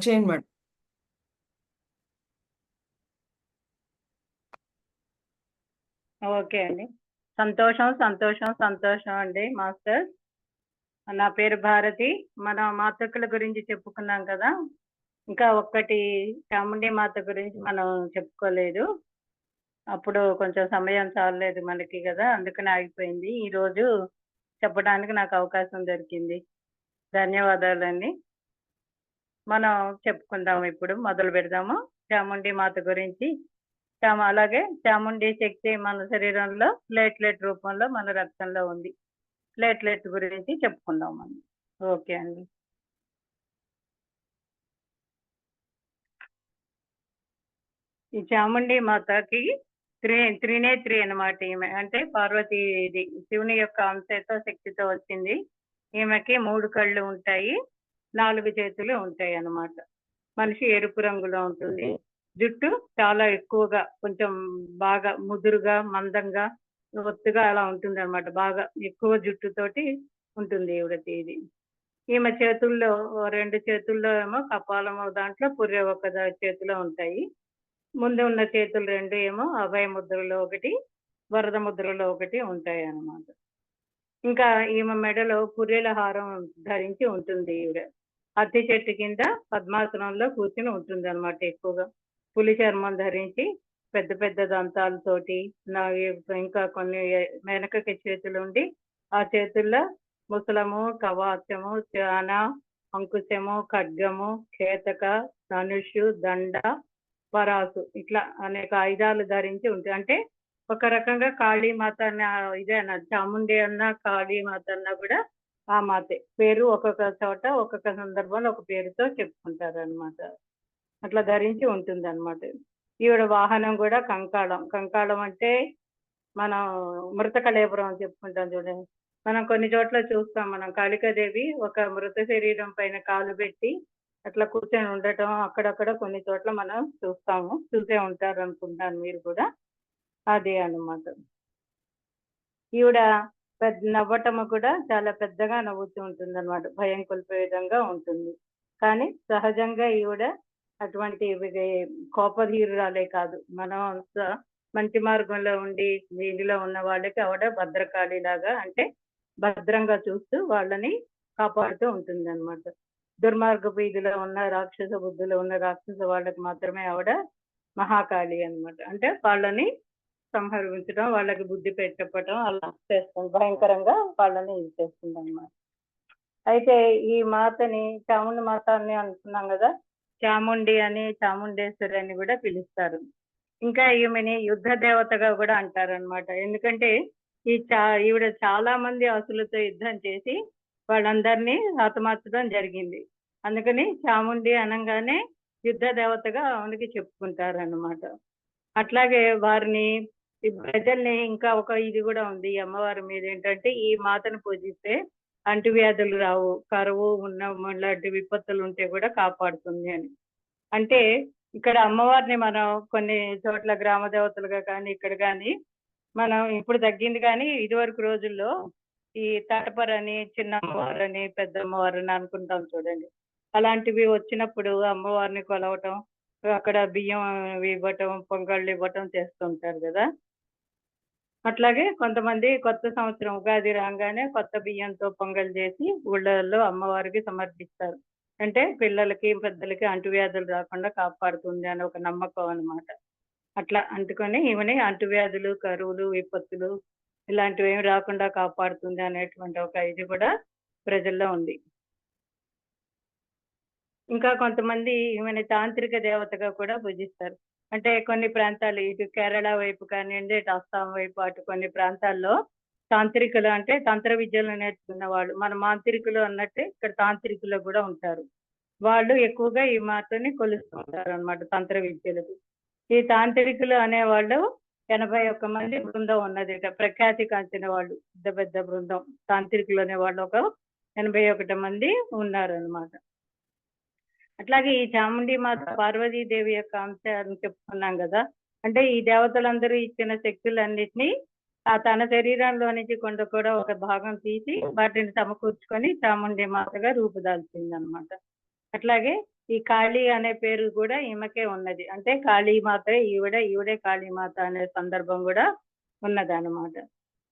చేయండి madam. Okay అండి. సంతోషం సంతోషం సంతోషం అండి మాస్టర్. నా పేరు భారతి. మన మాతృకల గురించి చెప్పుకున్నాం కదా. ఇంకా ఒక్కటి చాముండి మాత గురించి మనం చెప్పుకోలేదు. అప్పుడు కొంచెం సమయం చాలలేదు మనకి కదా, అందుకని ఆగిపోయింది. ఈరోజు చెప్పడానికి నాకు అవకాశం దొరికింది. ధన్యవాదాలండి. మనం చెప్పుకుందాం, ఇప్పుడు మొదలు పెడదాము చాముండి మాత గురించి. అలాగే చాముండి శక్తి మన శరీరంలో ప్లేట్లెట్ రూపంలో మన రక్తంలో ఉంది. ప్లేట్లెట్ గురించి చెప్పుకుందాం మనం. ఓకే అండి. ఈ చాముండి మాతకి త్రినేత్రి అన్నమాట. ఈమె అంటే పార్వతీది, శివుని యొక్క అంశతో శక్తితో వచ్చింది. ఈమెకి 3 కళ్ళు ఉంటాయి, 4 చేతులు ఉంటాయి అన్నమాట. మనిషి ఎరుపు రంగులో ఉంటుంది. జుట్టు చాలా ఎక్కువగా, కొంచెం బాగా ముదురుగా, మందంగా, ఒత్తుగా అలా ఉంటుంది అనమాట. బాగా ఎక్కువ జుట్టుతోటి ఉంటుంది ఈవిడది. ఇది ఈమె చేతుల్లో 2 చేతుల్లో ఏమో కపాలము, దాంట్లో పుర్రె ఒక చేతిలో ఉంటాయి. ముందు ఉన్న చేతులు 2 ఏమో అభయ ముద్రలో ఒకటి, వరద ముద్రలో ఒకటి ఉంటాయి అన్నమాట. ఇంకా ఈమె మెడలో పుర్రెల హారం ధరించి ఉంటుంది ఈవిడ. అత్తి చెట్టు కింద పద్మాసనంలో కూర్చుని ఉంటుంది అనమాట. ఎక్కువగా పులి చర్మం ధరించి, పెద్ద పెద్ద దంతాలతోటి, ఇంకా కొన్ని వెనకకి చేతులు ఉండి, ఆ చేతుల్లో ముసలము, కవాచము, చాన, అంకుశము, ఖడ్గము, కేతక, ధనుషు, దండ, పరాసు, ఇట్లా అనేక ఆయుధాలు ధరించి ఉంటాయి. అంటే ఒక రకంగా కాళీమాత అన్న ఇదే అన్న, చాముండి అన్న కాళీమాత అన్న కూడా ఆ మాతే. పేరు ఒక్కొక్క చోట ఒక్కొక్క సందర్భంలో ఒక పేరుతో చెప్పుకుంటారు అనమాట. అట్లా ధరించి ఉంటుంది అనమాట. ఈవిడ వాహనం కూడా కంకాళం. కంకాళం అంటే మనం మృత కళేబరం అని చెప్పుకుంటాం చూడండి. మనం కొన్ని చోట్ల చూస్తాం, మనం కాళికాదేవి ఒక మృత శరీరం పైన కాలు పెట్టి అట్లా కూర్చొని ఉండటం అక్కడక్కడ కొన్ని చోట్ల మనం చూస్తాము. చూసే ఉంటారు అనుకుంటాను మీరు కూడా. అదే అన్నమాట. ఈవిడ నవ్వటము కూడా చాలా పెద్దగా నవ్వుతూ ఉంటుంది అనమాట. భయం కొలిపే విధంగా ఉంటుంది. కానీ సహజంగా ఈవిడ అటువంటి కోపధీరురాలే కాదు. మనం మంచి మార్గంలో ఉండి దీనిలో ఉన్న వాళ్ళకి ఆవిడ భద్రకాళి లాగా, అంటే భద్రంగా చూస్తూ వాళ్ళని కాపాడుతూ ఉంటుంది అనమాట. దుర్మార్గ వీధిలో ఉన్న రాక్షస బుద్ధులు ఉన్న రాక్షస వాళ్ళకి మాత్రమే ఆవిడ మహాకాళి అన్నమాట. అంటే వాళ్ళని సంహరించడం, వాళ్ళకి బుద్ధి పెట్టడం అలా చేస్తుంది. భయంకరంగా వాళ్ళని ఇది చేస్తుంది అన్నమాట. అయితే ఈ మాతని చాముండి మాత అని అనుకున్నాం కదా. చాముండి అని, చాముండేశ్వరి అని కూడా పిలుస్తారు. ఇంకా ఈమెని యుద్ధ దేవతగా కూడా అంటారు అనమాట. ఎందుకంటే ఈవిడ చాలా మంది అసులతో యుద్ధం చేసి వాళ్ళందరినీ హతమార్చడం జరిగింది. అందుకని చాముండి అనగానే యుద్ధ దేవతగా ఆమెకి చెప్పుకుంటారు అన్నమాట. అట్లాగే వారిని, ఈ ప్రజల్ని, ఇంకా ఒక ఇది కూడా ఉంది ఈ అమ్మవారి మీద ఏంటంటే, ఈ మాతను పూజిస్తే అంటువ్యాధులు రావు, కరువు ఉన్న లాంటి విపత్తులు ఉంటే కూడా కాపాడుతుంది అని. అంటే ఇక్కడ అమ్మవారిని మనం కొన్ని చోట్ల గ్రామ దేవతలుగా కానీ ఇక్కడ కానీ మనం ఇప్పుడు తగ్గింది, కానీ ఇదివరకు రోజుల్లో ఈ తటపరని, చిన్న అమ్మవారని, పెద్ద అమ్మవారని అనుకుంటాం చూడండి. అలాంటివి వచ్చినప్పుడు అమ్మవారిని కొలవటం, అక్కడ బియ్యం ఇవ్వటం, పొంగళ్ళు ఇవ్వటం చేస్తుంటారు కదా. అట్లాగే కొంతమంది కొత్త సంవత్సరం ఉగాది రాగానే కొత్త బియ్యంతో పొంగల్ చేసి ఊళ్ళల్లో అమ్మవారికి సమర్పిస్తారు. అంటే పిల్లలకి పెద్దలకి అంటువ్యాధులు రాకుండా కాపాడుతుంది అని ఒక నమ్మకం అన్నమాట. అట్లా అందుకని ఈమెని అంటువ్యాధులు, కరువులు, విపత్తులు ఇలాంటివి ఏమి రాకుండా కాపాడుతుంది అనేటువంటి ఒక ఇది కూడా ప్రజల్లో ఉంది. ఇంకా కొంతమంది ఈమెని తాంత్రిక దేవతగా కూడా పూజిస్తారు. అంటే కొన్ని ప్రాంతాలు, ఇటు కేరళ వైపు కానివ్వండి, ఇటు అస్సాం వైపు, అటు కొన్ని ప్రాంతాల్లో తాంత్రికులు అంటే తంత్ర విద్యలు నేర్చుకున్న వాళ్ళు, మన మాంత్రికులు అన్నట్టే ఇక్కడ తాంత్రికులు కూడా ఉంటారు. వాళ్ళు ఎక్కువగా ఈ మాతని కొలుస్తుంటారు అనమాట తంత్ర విద్యలకు. ఈ తాంత్రికులు అనేవాళ్ళు 81 మంది బృందం ఉన్నది. ప్రఖ్యాతి కాంచిన వాళ్ళు, పెద్ద పెద్ద బృందం తాంత్రికులు అనేవాళ్ళు ఒక 81 మంది ఉన్నారు అనమాట. అట్లాగే ఈ చాముండి మాత పార్వతీదేవి యొక్క అంశ అని చెప్పుకున్నాం కదా. అంటే ఈ దేవతలందరూ ఇచ్చిన శక్తులన్నిటినీ తన శరీరంలో నుంచి కొంత కూడా ఒక భాగం తీసి వాటిని సమకూర్చుకొని చాముండి మాతగా రూపుదాల్చింది అనమాట. అట్లాగే ఈ కాళీ అనే పేరు కూడా ఈమెకే ఉన్నది. అంటే కాళీమాత ఈవిడే కాళీమాత అనే సందర్భం కూడా ఉన్నదన్నమాట.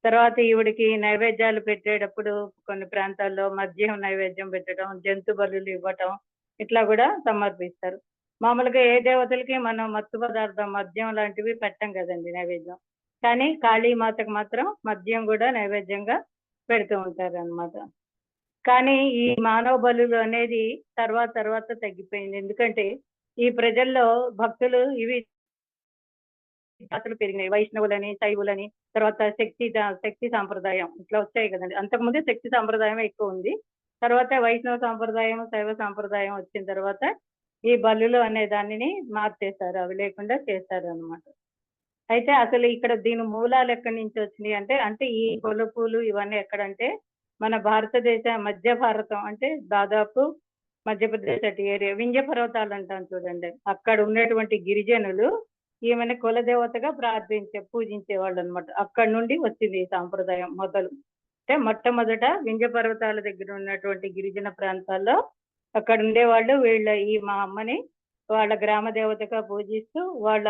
తర్వాత ఈవిడికి నైవేద్యాలు పెట్టేటప్పుడు కొన్ని ప్రాంతాల్లో మద్యం నైవేద్యం పెట్టడం, జంతు బలులు ఇవ్వటం ఇట్లా కూడా సమర్పిస్తారు. మామూలుగా ఏ దేవతలకి మనం మత్తు పదార్థం మద్యం లాంటివి పెట్టం కదండి నైవేద్యం. కానీ కాళీమాతకు మాత్రం మద్యం కూడా నైవేద్యంగా పెడుతూ ఉంటారన్నమాట. కానీ ఈ మానవ బలులు అనేది తర్వాత తగ్గిపోయింది. ఎందుకంటే ఈ ప్రజల్లో భక్తులు ఇవి జాతులు పెరిగినాయి. వైష్ణవులని, శైవులని, తర్వాత శక్తి సాంప్రదాయం ఇట్లా వచ్చాయి కదండి. అంతకుముందే శక్తి సాంప్రదాయమే ఎక్కువ ఉంది. తర్వాత వైష్ణవ సాంప్రదాయం, శైవ సాంప్రదాయం వచ్చిన తర్వాత ఈ బలులు అనే దానిని మార్చేశారు. అవి లేకుండా చేశారు అన్నమాట. అయితే అసలు ఇక్కడ దీని మూలాలు ఎక్కడి నుంచి వచ్చినాయి అంటే ఈ కొలుపులు ఇవన్నీ ఎక్కడంటే మన భారతదేశ మధ్య భారతం అంటే దాదాపు మధ్యప్రదేశ్ అటు ఏరియా వింధ్య పర్వతాలు అంటాం చూడండి. అక్కడ ఉన్నటువంటి గిరిజనులు ఈమెను కులదేవతగా పూజించే వాళ్ళు అనమాట. అక్కడి నుండి వచ్చింది ఈ సాంప్రదాయం మొదలు. అంటే మొట్టమొదట వింధ్య పర్వతాల దగ్గర ఉన్నటువంటి గిరిజన ప్రాంతాల్లో అక్కడ ఉండేవాళ్ళు మా అమ్మని వాళ్ళ గ్రామ దేవతగా పూజిస్తూ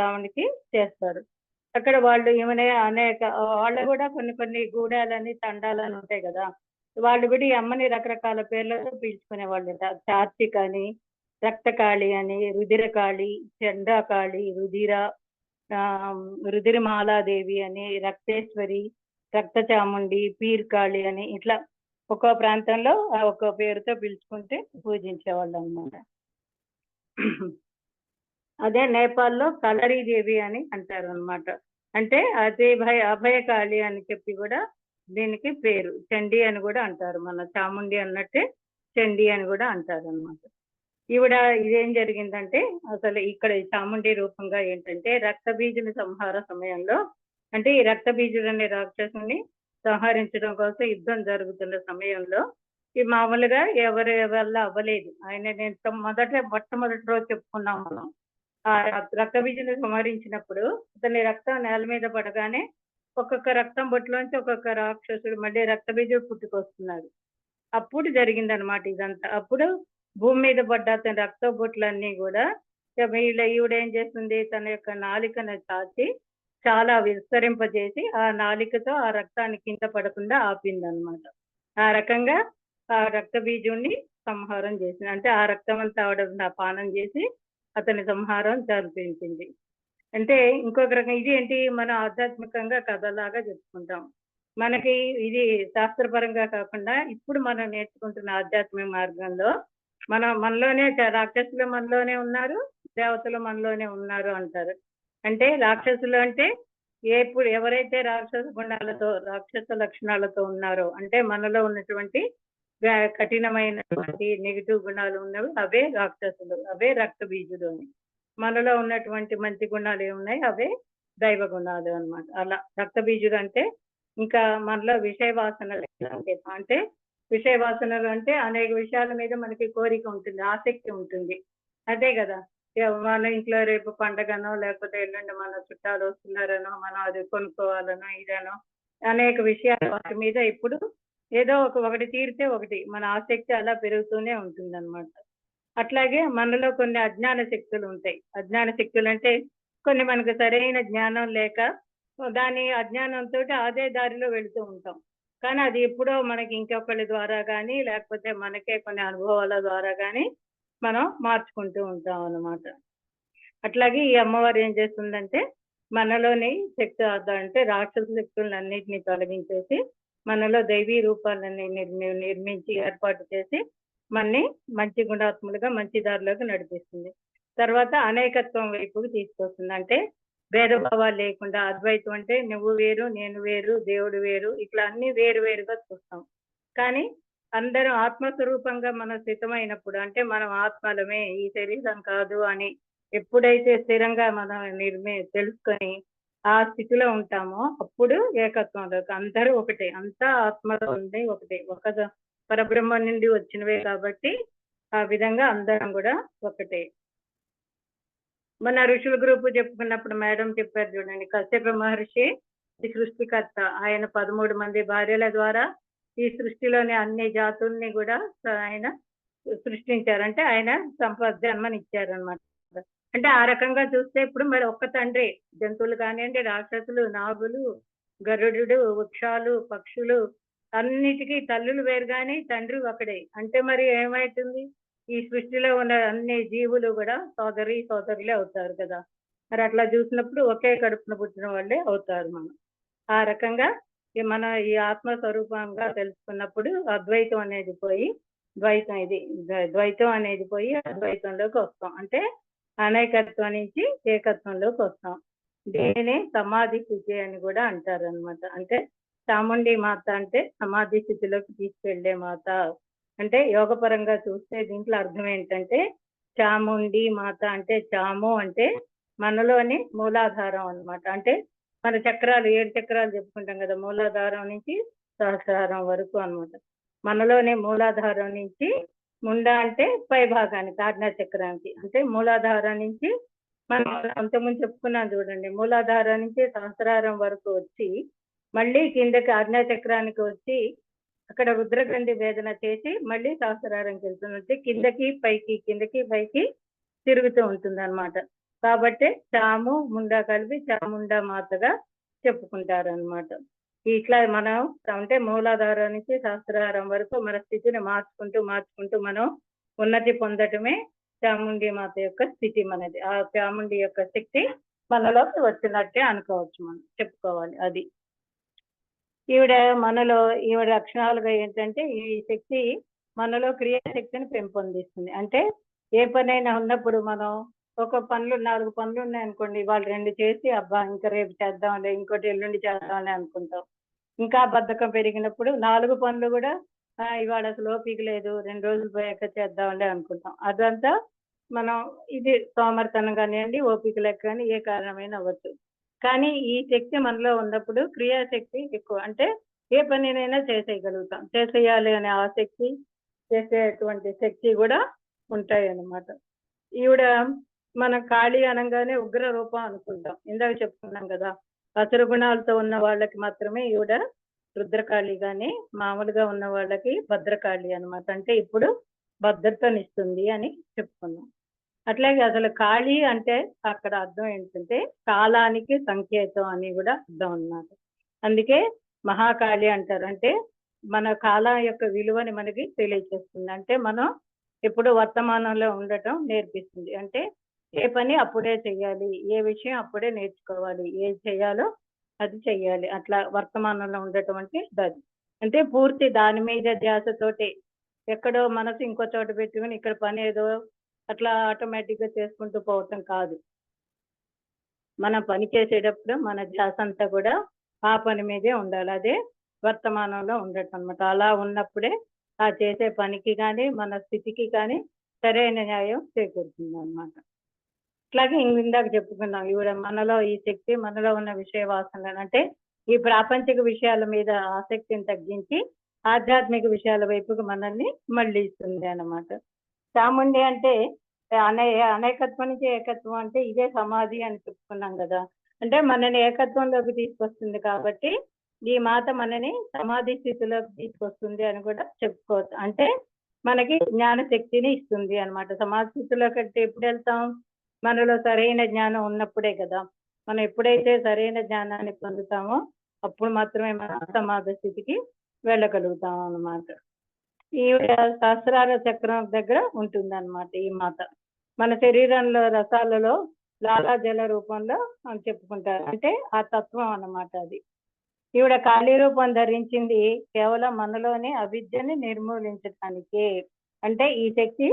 ఆమెకి చేస్తారు. అక్కడ వాళ్ళు ఈమెనే వాళ్ళు కూడా కొన్ని గూడాలని తండాలని ఉంటాయి కదా. వాళ్ళు కూడా ఈ అమ్మని రకరకాల పేర్లతో పిలుచుకునేవాళ్ళు. కార్తీక్ అని, రక్తకాళి అని, రుధిరకాళి, చండాకాళి, రుధిరమాలాదేవి అని, రక్తేశ్వరి, రక్త చాముండి, పీర్కాళి అని ఇట్లా ఒక్కో ప్రాంతంలో ఒక్కో పేరుతో పిలుచుకుంటే పూజించేవాళ్ళు అన్నమాట. అదే నేపాల్లో కలరీదేవి అని అంటారు అన్నమాట. అంటే అభయకాళి అని చెప్పి కూడా దీనికి పేరు. చండీ అని కూడా అంటారు. మన చాముండి అన్నట్టే చండీ అని కూడా అంటారు అన్నమాట. ఈవిడ ఇదేం జరిగిందంటే అసలు ఇక్కడ చాముండి రూపంగా ఏంటంటే రక్తబీజుని సంహార సమయంలో అంటే ఈ రక్తబీజుడు అనే రాక్షసుని సంహరించడం కోసం యుద్ధం జరుగుతున్న సమయంలో ఈ మామూలుగా ఎవరి వల్ల అవ్వలేదు. నేను మొట్టమొదటి రోజు చెప్పుకున్నాం మనం. ఆ రక్తబీజుని సంహరించినప్పుడు అతని రక్తం నేల మీద పడగానే ఒక్కొక్క రక్తం బొట్టులోంచి ఒక్కొక్క రాక్షసుడు మళ్ళీ రక్తబీజుడు పుట్టుకొస్తున్నాడు. అప్పుడు జరిగిందనమాట ఇదంతా. అప్పుడు భూమి మీద పడ్డ అతని రక్త బొట్లన్నీ కూడా ఈవిడేం చేస్తుంది, తన యొక్క నాలికను చాచి చాలా విస్తరింపజేసి ఆ నాలికతో ఆ రక్తాన్ని కింద పడకుండా ఆపిందనమాట. ఆ రకంగా ఆ రక్త బీజుణ్ణి సంహారం చేసింది. అంటే ఆ రక్తం అంతా ఆవిడ పానం చేసి అతని సంహారం జరిపించింది. అంటే ఇంకొక రకం ఇది ఏంటి, మనం ఆధ్యాత్మికంగా కథలాగా చెప్పుకుంటాం. మనకి ఇది శాస్త్రపరంగా కాకుండా ఇప్పుడు మనం నేర్చుకుంటున్న ఆధ్యాత్మిక మార్గంలో మనలోనే రాక్షసులు మనలోనే ఉన్నారు, దేవతలు మనలోనే ఉన్నారు అంటారు. అంటే రాక్షసులు అంటే ఎవరైతే రాక్షస లక్షణాలతో ఉన్నారో అంటే మనలో ఉన్నటువంటి కఠినమైనటువంటి నెగిటివ్ గుణాలు ఉన్నవి అవే రాక్షసులు, అవే రక్త బీజులు అని. మనలో ఉన్నటువంటి మంచి గుణాలు ఏమున్నాయి అవే దైవ గుణాలు అన్నమాట. అలా రక్త బీజుడు అంటే ఇంకా మనలో విషయ వాసనలు అంటే విషయ వాసనలు అంటే అనేక విషయాల మీద మనకి కోరిక ఉంటుంది, ఆసక్తి ఉంటుంది. అదే కదా మన ఇంట్లో రేపు పండగనో లేకపోతే ఎల్లుండి మన చుట్టాలు వస్తున్నారనో మనం అది కొనుక్కోవాలనో ఇదనో అనేక విషయాలు వాటి మీద ఇప్పుడు ఏదో ఒకటి తీరితే ఒకటి మన ఆసక్తి అలా పెరుగుతూనే ఉంటుంది అనమాట. అట్లాగే మనలో కొన్ని అజ్ఞాన శక్తులు ఉంటాయి. అజ్ఞాన శక్తులు అంటే కొన్ని మనకు సరైన జ్ఞానం లేక దాని అజ్ఞానంతో అదే దారిలో వెళుతూ ఉంటాం. కానీ అది ఎప్పుడో మనకి ఇంకొకరి ద్వారా కానీ లేకపోతే మనకే కొన్ని అనుభవాల ద్వారా కానీ మనం మార్చుకుంటూ ఉంటాం అన్నమాట. అట్లాగే ఈ అమ్మవారు ఏం చేస్తుందంటే మనలోని శక్తి అంటే రాక్షస శక్తులన్నింటినీ తొలగించేసి మనలో దైవీ రూపాలని నిర్మించి ఏర్పాటు చేసి మనని మంచి గుణాత్ములుగా మంచి దారిలోకి నడిపిస్తుంది. తర్వాత అనేకత్వం వైపుకి తీసుకొస్తుంది. అంటే భేదభావాలు లేకుండా అద్వైతం అంటే నువ్వు వేరు నేను వేరు దేవుడు వేరు ఇట్లా అన్ని వేరు వేరుగా చూస్తాం. కానీ అందరం ఆత్మస్వరూపంగా మనం స్థితమైనప్పుడు అంటే మనం ఆత్మలమే ఈ శరీరం కాదు అని ఎప్పుడైతే స్థిరంగా మనం తెలుసుకొని ఆ స్థితిలో ఉంటామో అప్పుడు ఏకత్వంలోకి అందరూ ఒకటే, అంతా ఆత్మలో ఉంది ఒకటే, ఒక పరబ్రహ్మ నుండి వచ్చినవే కాబట్టి ఆ విధంగా అందరం కూడా ఒకటే. మన ఋషుల గ్రూపు చెప్పుకున్నప్పుడు మేడం చెప్పారు చూడండి, కశ్యప మహర్షి ఈ సృష్టికర్త. ఆయన 13 మంది భార్యల ద్వారా ఈ సృష్టిలోని అన్ని జాతుల్ని కూడా ఆయన సృష్టించారు. అంటే ఆయన జన్మనిచ్చారనమాట. అంటే ఆ రకంగా చూస్తే ఇప్పుడు మరి ఒక్క తండ్రి జంతువులు కానివ్వండి, రాక్షసులు, నాగులు, గరుడు, వృక్షాలు, పక్షులు అన్నిటికీ తల్లులు వేరు గాని తండ్రి ఒకడే. అంటే మరి ఏమైతుంది? ఈ సృష్టిలో ఉన్న అన్ని జీవులు కూడా సోదరులే అవుతారు కదా! మరి అట్లా చూసినప్పుడు ఒకే కడుపున పుట్టిన వాళ్ళే అవుతారు మనం. ఆ రకంగా మన ఈ ఆత్మ స్వరూపంగా తెలుసుకున్నప్పుడు అద్వైతం అనేది పోయి ద్వైతం అనేది పోయి అద్వైతంలోకి వస్తాం. అంటే అనేకత్వం నుంచి ఏకత్వంలోకి వస్తాం. దీనిని సమాధి స్థితి అని కూడా అంటారనమాట. అంటే చాముండి మాత అంటే సమాధి స్థితిలోకి తీసుకెళ్లే మాత. అంటే యోగపరంగా చూస్తే దీంట్లో అర్థం ఏంటంటే చాముండి మాత అంటే చాము అంటే మనలోని మూలాధారం అన్నమాట. అంటే మన చక్రాలు 7 చక్రాలు చెప్పుకుంటాం కదా, మూలాధారం నుంచి సహస్రారం వరకు అన్నమాట. మనలోనే మూలాధారం నుంచి ముండ అంటే పై భాగానికి ఆజ్ఞా చక్రానికి, అంటే మూలాధారం నుంచి మనం అంతకుముందు చెప్పుకున్నాం చూడండి, మూలాధారం నుంచి సహస్రారం వరకు వచ్చి మళ్ళీ కిందకి ఆజ్ఞా చక్రానికి వచ్చి అక్కడ రుద్రగ్రంథి వేదన చేసి మళ్ళీ సహస్రారంకి వెళ్తుంది. కిందకి పైకి తిరుగుతూ ఉంటుంది అన్నమాట. కాబట్టి చాము ముండా కలిపి చాముండా మాతగా చెప్పుకుంటారు అనమాట. ఇట్లా మనం అంటే మూలాధారం నుంచి సహస్రారం వరకు మన స్థితిని మార్చుకుంటూ మనం ఉన్నతి పొందటమే చాముండి మాత యొక్క స్థితి మనది. ఆ చాముండి యొక్క శక్తి మనలోకి వచ్చినట్టే అనుకోవచ్చు, మనం చెప్పుకోవాలి. అది ఈవిడ లక్షణాలుగా ఏంటంటే ఈ శక్తి మనలో క్రియాశక్తిని పెంపొందిస్తుంది. అంటే ఏ పనైనా ఉన్నప్పుడు మనం ఒక 4 పనులు ఉన్నాయనుకోండి, ఇవాళ 2 చేసి అబ్బా ఇంకా రేపు చేద్దాంలే, ఇంకోటి ఎల్లుండి చేద్దాంలే అనుకుంటాం. ఇంకా బద్ధకం పెరిగినప్పుడు 4 పనులు కూడా ఇవాళ అసలు ఓపిక లేదు, 2 రోజులు పోయాక చేద్దాంలే అనుకుంటాం. అదంతా మనం ఇది సోమరితనం కానివ్వండి, ఓపిక లేక కానీ ఏ కారణమైనా అవ్వచ్చు. కానీ ఈ శక్తి మనలో ఉన్నప్పుడు క్రియాశక్తి ఎక్కువ. అంటే ఏ పనినైనా చేసేయగలుగుతాం, చేసేయాలి అనే ఆసక్తి, చేసేటువంటి శక్తి కూడా ఉంటాయి అన్నమాట. ఈవిడ మన కాళీ అనగానే ఉగ్ర రూపం అనుకుంటాం. ఇందాక చెప్పుకున్నాం కదా, అసుర గుణాలతో ఉన్న వాళ్ళకి మాత్రమే ఈవిడ రుద్రకాళి గాని మామూలుగా ఉన్న వాళ్ళకి భద్రకాళి అన్నమాట. అంటే ఇప్పుడు భద్రతనిస్తుంది అని చెప్పుకున్నాం. అట్లాగే అసలు కాళీ అంటే అక్కడ అర్థం ఏంటంటే కాలానికి సంకేతం అని కూడా అర్థం అన్నమాట. అందుకే మహాకాళి అంటారు. అంటే మన కాలం యొక్క విలువని మనకి తెలియచేస్తుంది. అంటే మనం ఎప్పుడు వర్తమానంలో ఉండటం నేర్పిస్తుంది. అంటే ఏ పని అప్పుడే చెయ్యాలి, ఏ విషయం అప్పుడే నేర్చుకోవాలి, ఏది చేయాలో అది చెయ్యాలి. అట్లా వర్తమానంలో ఉండటం అంటే అది. అంటే పూర్తి దాని మీద ధ్యాసతోటి ఎక్కడో మనసు ఇంకో చోట పెట్టుకుని ఇక్కడ పని ఏదో అట్లా ఆటోమేటిక్ గా చేసుకుంటూ పోవటం కాదు. మనం పని చేసేటప్పుడు మన ధ్యాస అంతా కూడా ఆ పని మీదే ఉండాలి. అదే వర్తమానంలో ఉండటం అన్నమాట. అలా ఉన్నప్పుడే ఆ చేసే పనికి కానీ మన స్థితికి కానీ సరైన న్యాయం చేకూరుతుంది అన్నమాట. అట్లాగే ఇందాక చెప్పుకున్నాం, ఈవిడ మనలో ఈ శక్తి మనలో ఉన్న విషయ వాసనలను, అంటే ఈ ప్రాపంచిక విషయాల మీద ఆసక్తిని తగ్గించి ఆధ్యాత్మిక విషయాల వైపుకు మనల్ని మళ్ళిస్తుంది అన్నమాట. చాముండి అంటే అనేకత్వం నుంచి ఏకత్వం, అంటే ఇదే సమాధి అని చెప్పుకున్నాం కదా. అంటే మనని ఏకత్వంలోకి తీసుకొస్తుంది కాబట్టి ఈ మాత మనని సమాధి స్థితిలోకి తీసుకొస్తుంది అని కూడా చెప్పుకోవచ్చు. అంటే మనకి జ్ఞాన శక్తిని ఇస్తుంది అన్నమాట. సమాధి స్థితిలోకి అంటే ఎప్పుడు వెళ్తాం? మనలో సరైన జ్ఞానం ఉన్నప్పుడే కదా. మనం ఎప్పుడైతే సరైన జ్ఞానాన్ని పొందుతామో అప్పుడు మాత్రమే మనం సమాధి స్థితికి వెళ్ళగలుగుతాం అన్నమాట. ఈవిడ సహస్రార చక్రం దగ్గర ఉంటుంది అన్నమాట ఈ మాత. మన శరీరంలో రసాలలో లాలాజల రూపంలో అని చెప్పుకుంటారు. అంటే ఆ తత్వం అన్నమాట అది. ఈవిడ కాళీ రూపం ధరించింది కేవలం మనలోని అవిద్యని నిర్మూలించడానికే. అంటే ఈ శక్తి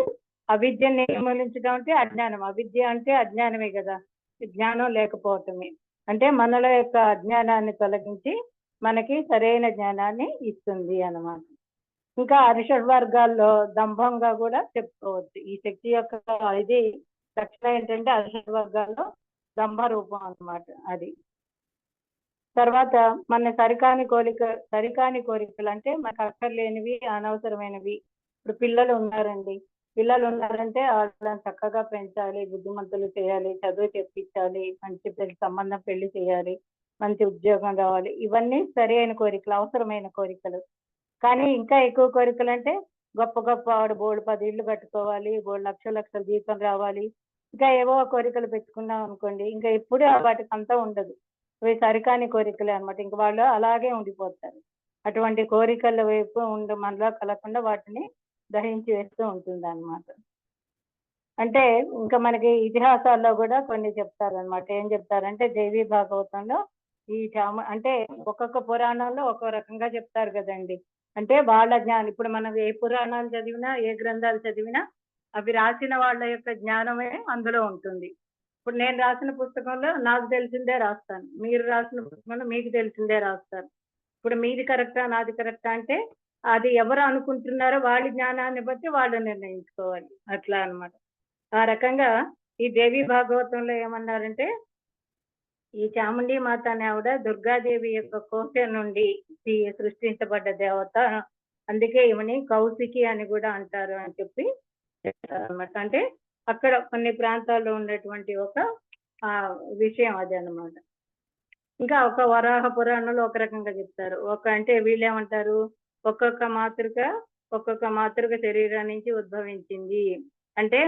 అవిద్యని నిర్మూలించడం అంటే అజ్ఞానం, అవిద్య అంటే అజ్ఞానమే కదా, జ్ఞానం లేకపోవటమే. అంటే మనలో యొక్క అజ్ఞానాన్ని తొలగించి మనకి సరైన జ్ఞానాన్ని ఇస్తుంది అన్నమాట. ఇంకా అరిషడ్ వర్గాల్లో దంభంగా కూడా చెప్పుకోవచ్చు. ఈ శక్తి యొక్క ఇది లక్షణం ఏంటంటే అరిషడ్ వర్గాల్లో దంభ రూపం అన్నమాట అది. తర్వాత మన సరికాని కోరికలు అంటే మనకు అక్కర్లేనివి, అనవసరమైనవి. ఇప్పుడు పిల్లలు ఉన్నారంటే వాళ్ళని చక్కగా పెంచాలి, బుద్ధిమంతులు చేయాలి, చదువు చెప్పించాలి, మంచి సంబంధం పెళ్లి చేయాలి, మంచి ఉద్యోగం రావాలి. ఇవన్నీ సరైన కోరికలు, అవసరమైన కోరికలు. కానీ ఇంకా ఎక్కువ కోరికలు అంటే గొప్ప గొప్ప ఆవిడ బోల్డు 10 ఇళ్ళు కట్టుకోవాలి, బోల్డు లక్షల లక్షల జీతం రావాలి. ఇంకా ఏవో కోరికలు పెట్టుకున్నాం అనుకోండి, ఇంకా ఎప్పుడు వాటికంతా ఉండదు. అవి సరికాని కోరికలే అన్నమాట. ఇంక వాళ్ళు అలాగే ఉండిపోతారు. అటువంటి కోరికల వైపు మనలో కలగకుండా వాటిని దహించి వేస్తూ ఉంటుందన్నమాట. అంటే ఇంకా మనకి ఇతిహాసాల్లో కూడా కొన్ని చెప్తారన్నమాట. ఏం చెప్తారంటే దేవి భాగవతంలో ఈ అంటే ఒక్కొక్క పురాణంలో ఒక్కో రకంగా చెప్తారు కదండి. అంటే వాళ్ళ జ్ఞానం, ఇప్పుడు మనం ఏ పురాణాలు చదివినా, ఏ గ్రంథాలు చదివినా అవి రాసిన వాళ్ళ యొక్క జ్ఞానమే అందులో ఉంటుంది. ఇప్పుడు నేను రాసిన పుస్తకంలో నాకు తెలిసిందే రాస్తాను, మీరు రాసిన పుస్తకంలో మీకు తెలిసిందే రాస్తారు. ఇప్పుడు మీది కరెక్టా నాది కరెక్టా అంటే అది ఎవరు అనుకుంటున్నారో వాళ్ళ జ్ఞానాన్ని బట్టి వాళ్ళు నిర్ణయించుకోవాలి. అట్లా అన్నమాట. ఆ రకంగా ఈ దేవి భాగవతంలో ఏమన్నారంటే, ఈ చాముండి మాత అనే ఆవిడ దుర్గాదేవి యొక్క కోశ నుండి సృష్టించబడ్డ దేవత, అందుకే ఈమెని కౌశికి అని కూడా అంటారు అని చెప్పి చెప్తారన్నమాట. అంటే అక్కడ కొన్ని ప్రాంతాల్లో ఉండేటువంటి ఒక విషయం అది అన్నమాట. ఇంకా ఒక వరాహ పురాణంలో ఒక రకంగా చెప్తారు. అంటే వీళ్ళేమంటారు, ఒక్కొక్క మాతృక శరీరం నుంచి ఉద్భవించింది. అంటే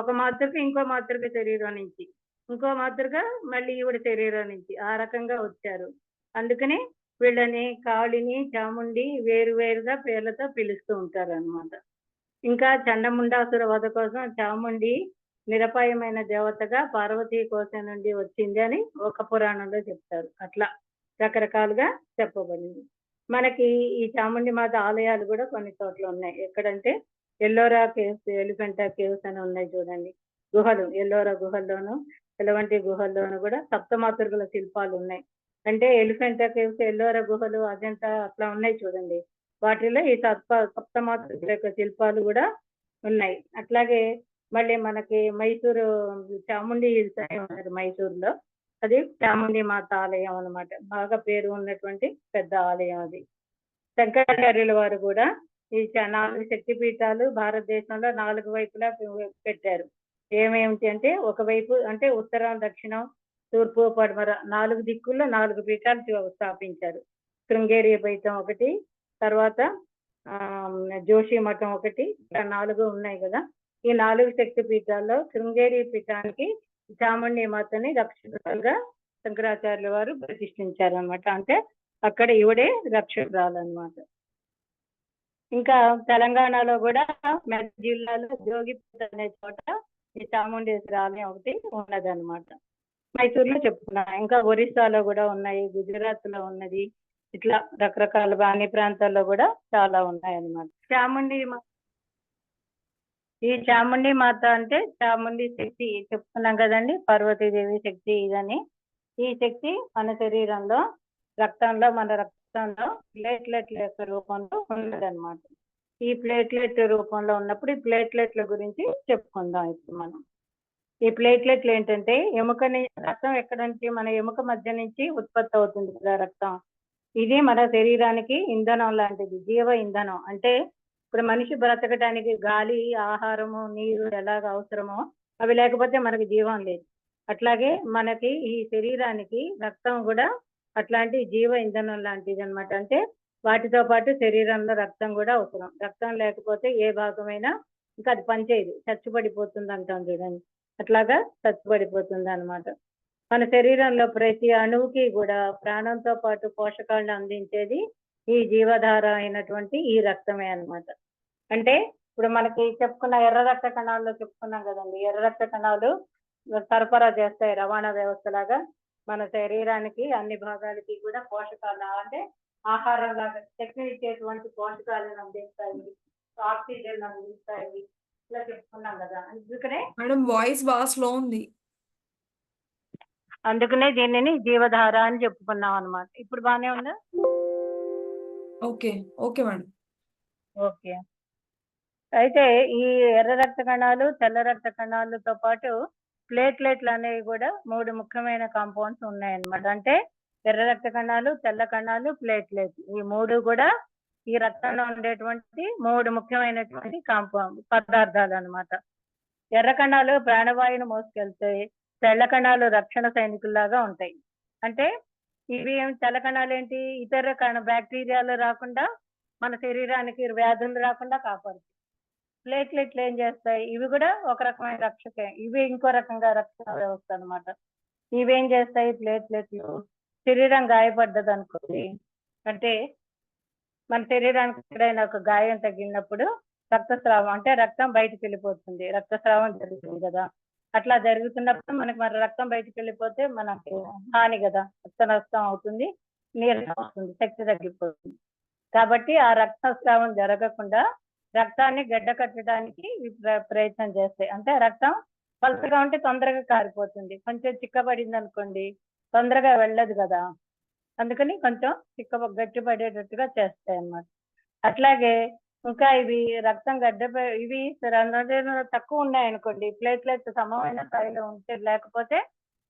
ఒక మాతృక ఇంకో మాతృక శరీరం నుంచి, ఇంకో మాతృక మళ్ళీ ఈవిడ శరీరం నుంచి, ఆ రకంగా వచ్చారు. అందుకని వీళ్ళని కాళిని, చాముండి వేరు వేరుగా పేర్లతో పిలుస్తూ ఉంటారు అన్నమాట. ఇంకా చండముండాసుర వధ కోసం చాముండి నిరపాయమైన దేవతగా పార్వతీ కోశం నుండి వచ్చింది అని ఒక పురాణంలో చెప్తారు. అట్లా రకరకాలుగా చెప్పబడింది. మనకి ఈ చాముండి మాత ఆలయాలు కూడా కొన్ని చోట్ల ఉన్నాయి. ఎక్కడంటే ఎల్లోరా కేవ్స్, ఎలిఫెంటా కేవ్స్ అని ఉన్నాయి చూడండి. గుహలు, ఎల్లోరా గుహల్లోను, ఎలవంటి గుహల్లోను కూడా సప్తమాతృకుల శిల్పాలు ఉన్నాయి. అంటే ఎలిఫెంటా కేవ్స్, ఎల్లోరా గుహలు, అజంతా అట్లా ఉన్నాయి చూడండి. వాటిలో ఈ సప్తమాతృకుల యొక్క శిల్పాలు కూడా ఉన్నాయి. అట్లాగే మళ్ళీ మనకి మైసూరు చాముండి హిల్స్ అని ఉన్నది మైసూరులో. అది చాముండి మాత ఆలయం అన్నమాట. బాగా పేరు ఉన్నటువంటి పెద్ద ఆలయం అది. శంకరాచార్యుల వారు కూడా ఈ 4 శక్తిపీఠాలు భారతదేశంలో 4 వైపులా పెట్టారు. ఏమేమిటి అంటే, ఒకవైపు అంటే ఉత్తరం, దక్షిణం, తూర్పు, పడమర 4 దిక్కుల్లో 4 పీఠాలు స్థాపించారు. శృంగేరి పీఠం ఒకటి, తర్వాత జోషి మఠం ఒకటి, 4 ఉన్నాయి కదా. ఈ 4 శక్తి పీఠాల్లో శృంగేరి పీఠానికి చాముండి మాతని రక్షకురాలుగా శంకరాచార్యుల వారు ప్రతిష్ఠించారనమాట. అంటే అక్కడ ఈవిడే రక్షకురాలు అన్నమాట. ఇంకా తెలంగాణలో కూడా మెదక్ జిల్లాలో జోగిపేట అనే చోట ఈ చాముండేశ్వరి ఆలయం ఒకటి ఉన్నదన్నమాట. మైసూరులో చెప్పుకున్నా. ఇంకా ఒరిస్సాలో కూడా ఉన్నాయి, గుజరాత్ లో ఉన్నది. ఇట్లా రకరకాల అన్ని ప్రాంతాల్లో కూడా చాలా ఉన్నాయి అన్నమాట. ఈ చాముండి మాత అంటే చాముండి శక్తి చెప్పుకున్నాం కదండి, పార్వతీదేవి శక్తి ఇదని. ఈ శక్తి మన శరీరంలో మన రక్తంలో ప్లేట్లెట్ల యొక్క రూపంలో ఉన్నదన్నమాట. ఈ ప్లేట్లెట్ రూపంలో ఉన్నప్పుడు ఈ ప్లేట్లెట్ల గురించి చెప్పుకుందాం ఇప్పుడు మనం. ఈ ప్లేట్లెట్లు ఏంటంటే, రక్తం ఎక్కడ నుంచి, మన ఎముక మధ్య నుంచి ఉత్పత్తి అవుతుంది కదా రక్తం. ఇది మన శరీరానికి ఇంధనం లాంటిది, జీవ ఇంధనం. అంటే ఇప్పుడు మనిషి బ్రతకడానికి గాలి, ఆహారము, నీరు ఎలాగ అవసరమో అవి లేకపోతే మనకి జీవం లేదు. అట్లాగే మనకి ఈ శరీరానికి రక్తం కూడా అట్లాంటి జీవ ఇంధనం లాంటిది అన్నమాట. అంటే వాటితో పాటు శరీరంలో రక్తం కూడా అవసరం. రక్తం లేకపోతే ఏ భాగమైనా ఇంకా అది పనిచేయదు, చచ్చుపడిపోతుంది అంటాం చూడండి. అట్లాగా చచ్చుపడిపోతుంది అన్నమాట. మన శరీరంలో ప్రతి అణువుకి కూడా ప్రాణంతో పాటు పోషకాలను అందించేది ఈ జీవధార అయినటువంటి ఈ రక్తమే అన్నమాట. అంటే ఇప్పుడు మనకి చెప్పుకున్న ఎర్ర రక్త కణాల్లో చెప్పుకున్నాం కదండి, ఎర్ర రక్త కణాలు సరఫరా చేస్తాయి రవాణా వ్యవస్థ లాగా మన శరీరానికి అన్ని భాగాలకి కూడా పోషకాలు, అంటే ఆహారం లాగా శక్తి ఇచ్చేటువంటి పోషకాలను అందిస్తాయి, ఆక్సిజన్ అందిస్తాయి, ఇట్లా చెప్పుకున్నాం కదా. అందుకనే మేడం వాయిస్ బాగా స్లో ఉంది. అందుకనే దీనిని జీవధార అని చెప్పుకున్నాం అన్నమాట. ఇప్పుడు బానే ఉందా? Okay okay madam. ఓకే. అయితే ఈ ఎర్ర రక్త కణాలు, తెల్ల రక్త కణాలతో పాటు ప్లేట్లెట్లు అనేవి కూడా 3 ముఖ్యమైన కాంపౌండ్స్ ఉన్నాయన్నమాట. అంటే ఎర్ర రక్త కణాలు, తెల్ల కణాలు, ప్లేట్లెట్, ఈ 3 కూడా ఈ రక్తంలో ఉండేటువంటి 3 ముఖ్యమైనటువంటి పదార్థాలు అన్నమాట. ఎర్ర కణాలు ప్రాణవాయువును మోసుకెళ్తాయి, తెల్ల కణాలు రక్షణ సైనికుల్లాగా ఉంటాయి. అంటే ఇవి తెల్ల కణాలు ఏంటి, ఇతర బ్యాక్టీరియాలు రాకుండా మన శరీరానికి వ్యాధులు రాకుండా కాపాడుతాయి. ప్లేట్లెట్లు ఏం చేస్తాయి? ఇవి కూడా ఒక రకమైన రక్షకే. ఇవి ఇంకో రకంగా రక్షణ వ్యవస్థ అన్నమాట. ఇవేం చేస్తాయి ప్లేట్లెట్లు? శరీరం గాయపడ్డదనుకోండి, అంటే మన శరీరానికి ఎక్కడైనా ఒక గాయం తగిలినప్పుడు రక్తస్రావం, అంటే రక్తం బయటికి వెళ్ళిపోతుంది. రక్తస్రావం జరుగుతుంది కదా. అట్లా జరుగుతున్నప్పుడు మనకి మన రక్తం బయటికి వెళ్ళిపోతే మనకి హాని కదా, రక్త నష్టం అవుతుంది, నీరసం అవుతుంది, శక్తి తగ్గిపోతుంది. కాబట్టి ఆ రక్తస్రావం జరగకుండా రక్తాన్ని గడ్డ కట్టడానికి ఇవి ప్రయత్నం చేస్తాయి. అంటే రక్తం పలుచగా ఉంటే తొందరగా కారిపోతుంది, కొంచెం చిక్కబడింది అనుకోండి తొందరగా వెళ్ళదు కదా. అందుకని కొంచెం గట్టి పడేటట్టుగా చేస్తాయి అన్నమాట. అట్లాగే ఇంకా ఇవి రక్తం ఇవి తక్కువ ఉన్నాయనుకోండి, ప్లేట్లెట్స్ సమమైన స్థాయిలో ఉంటే లేకపోతే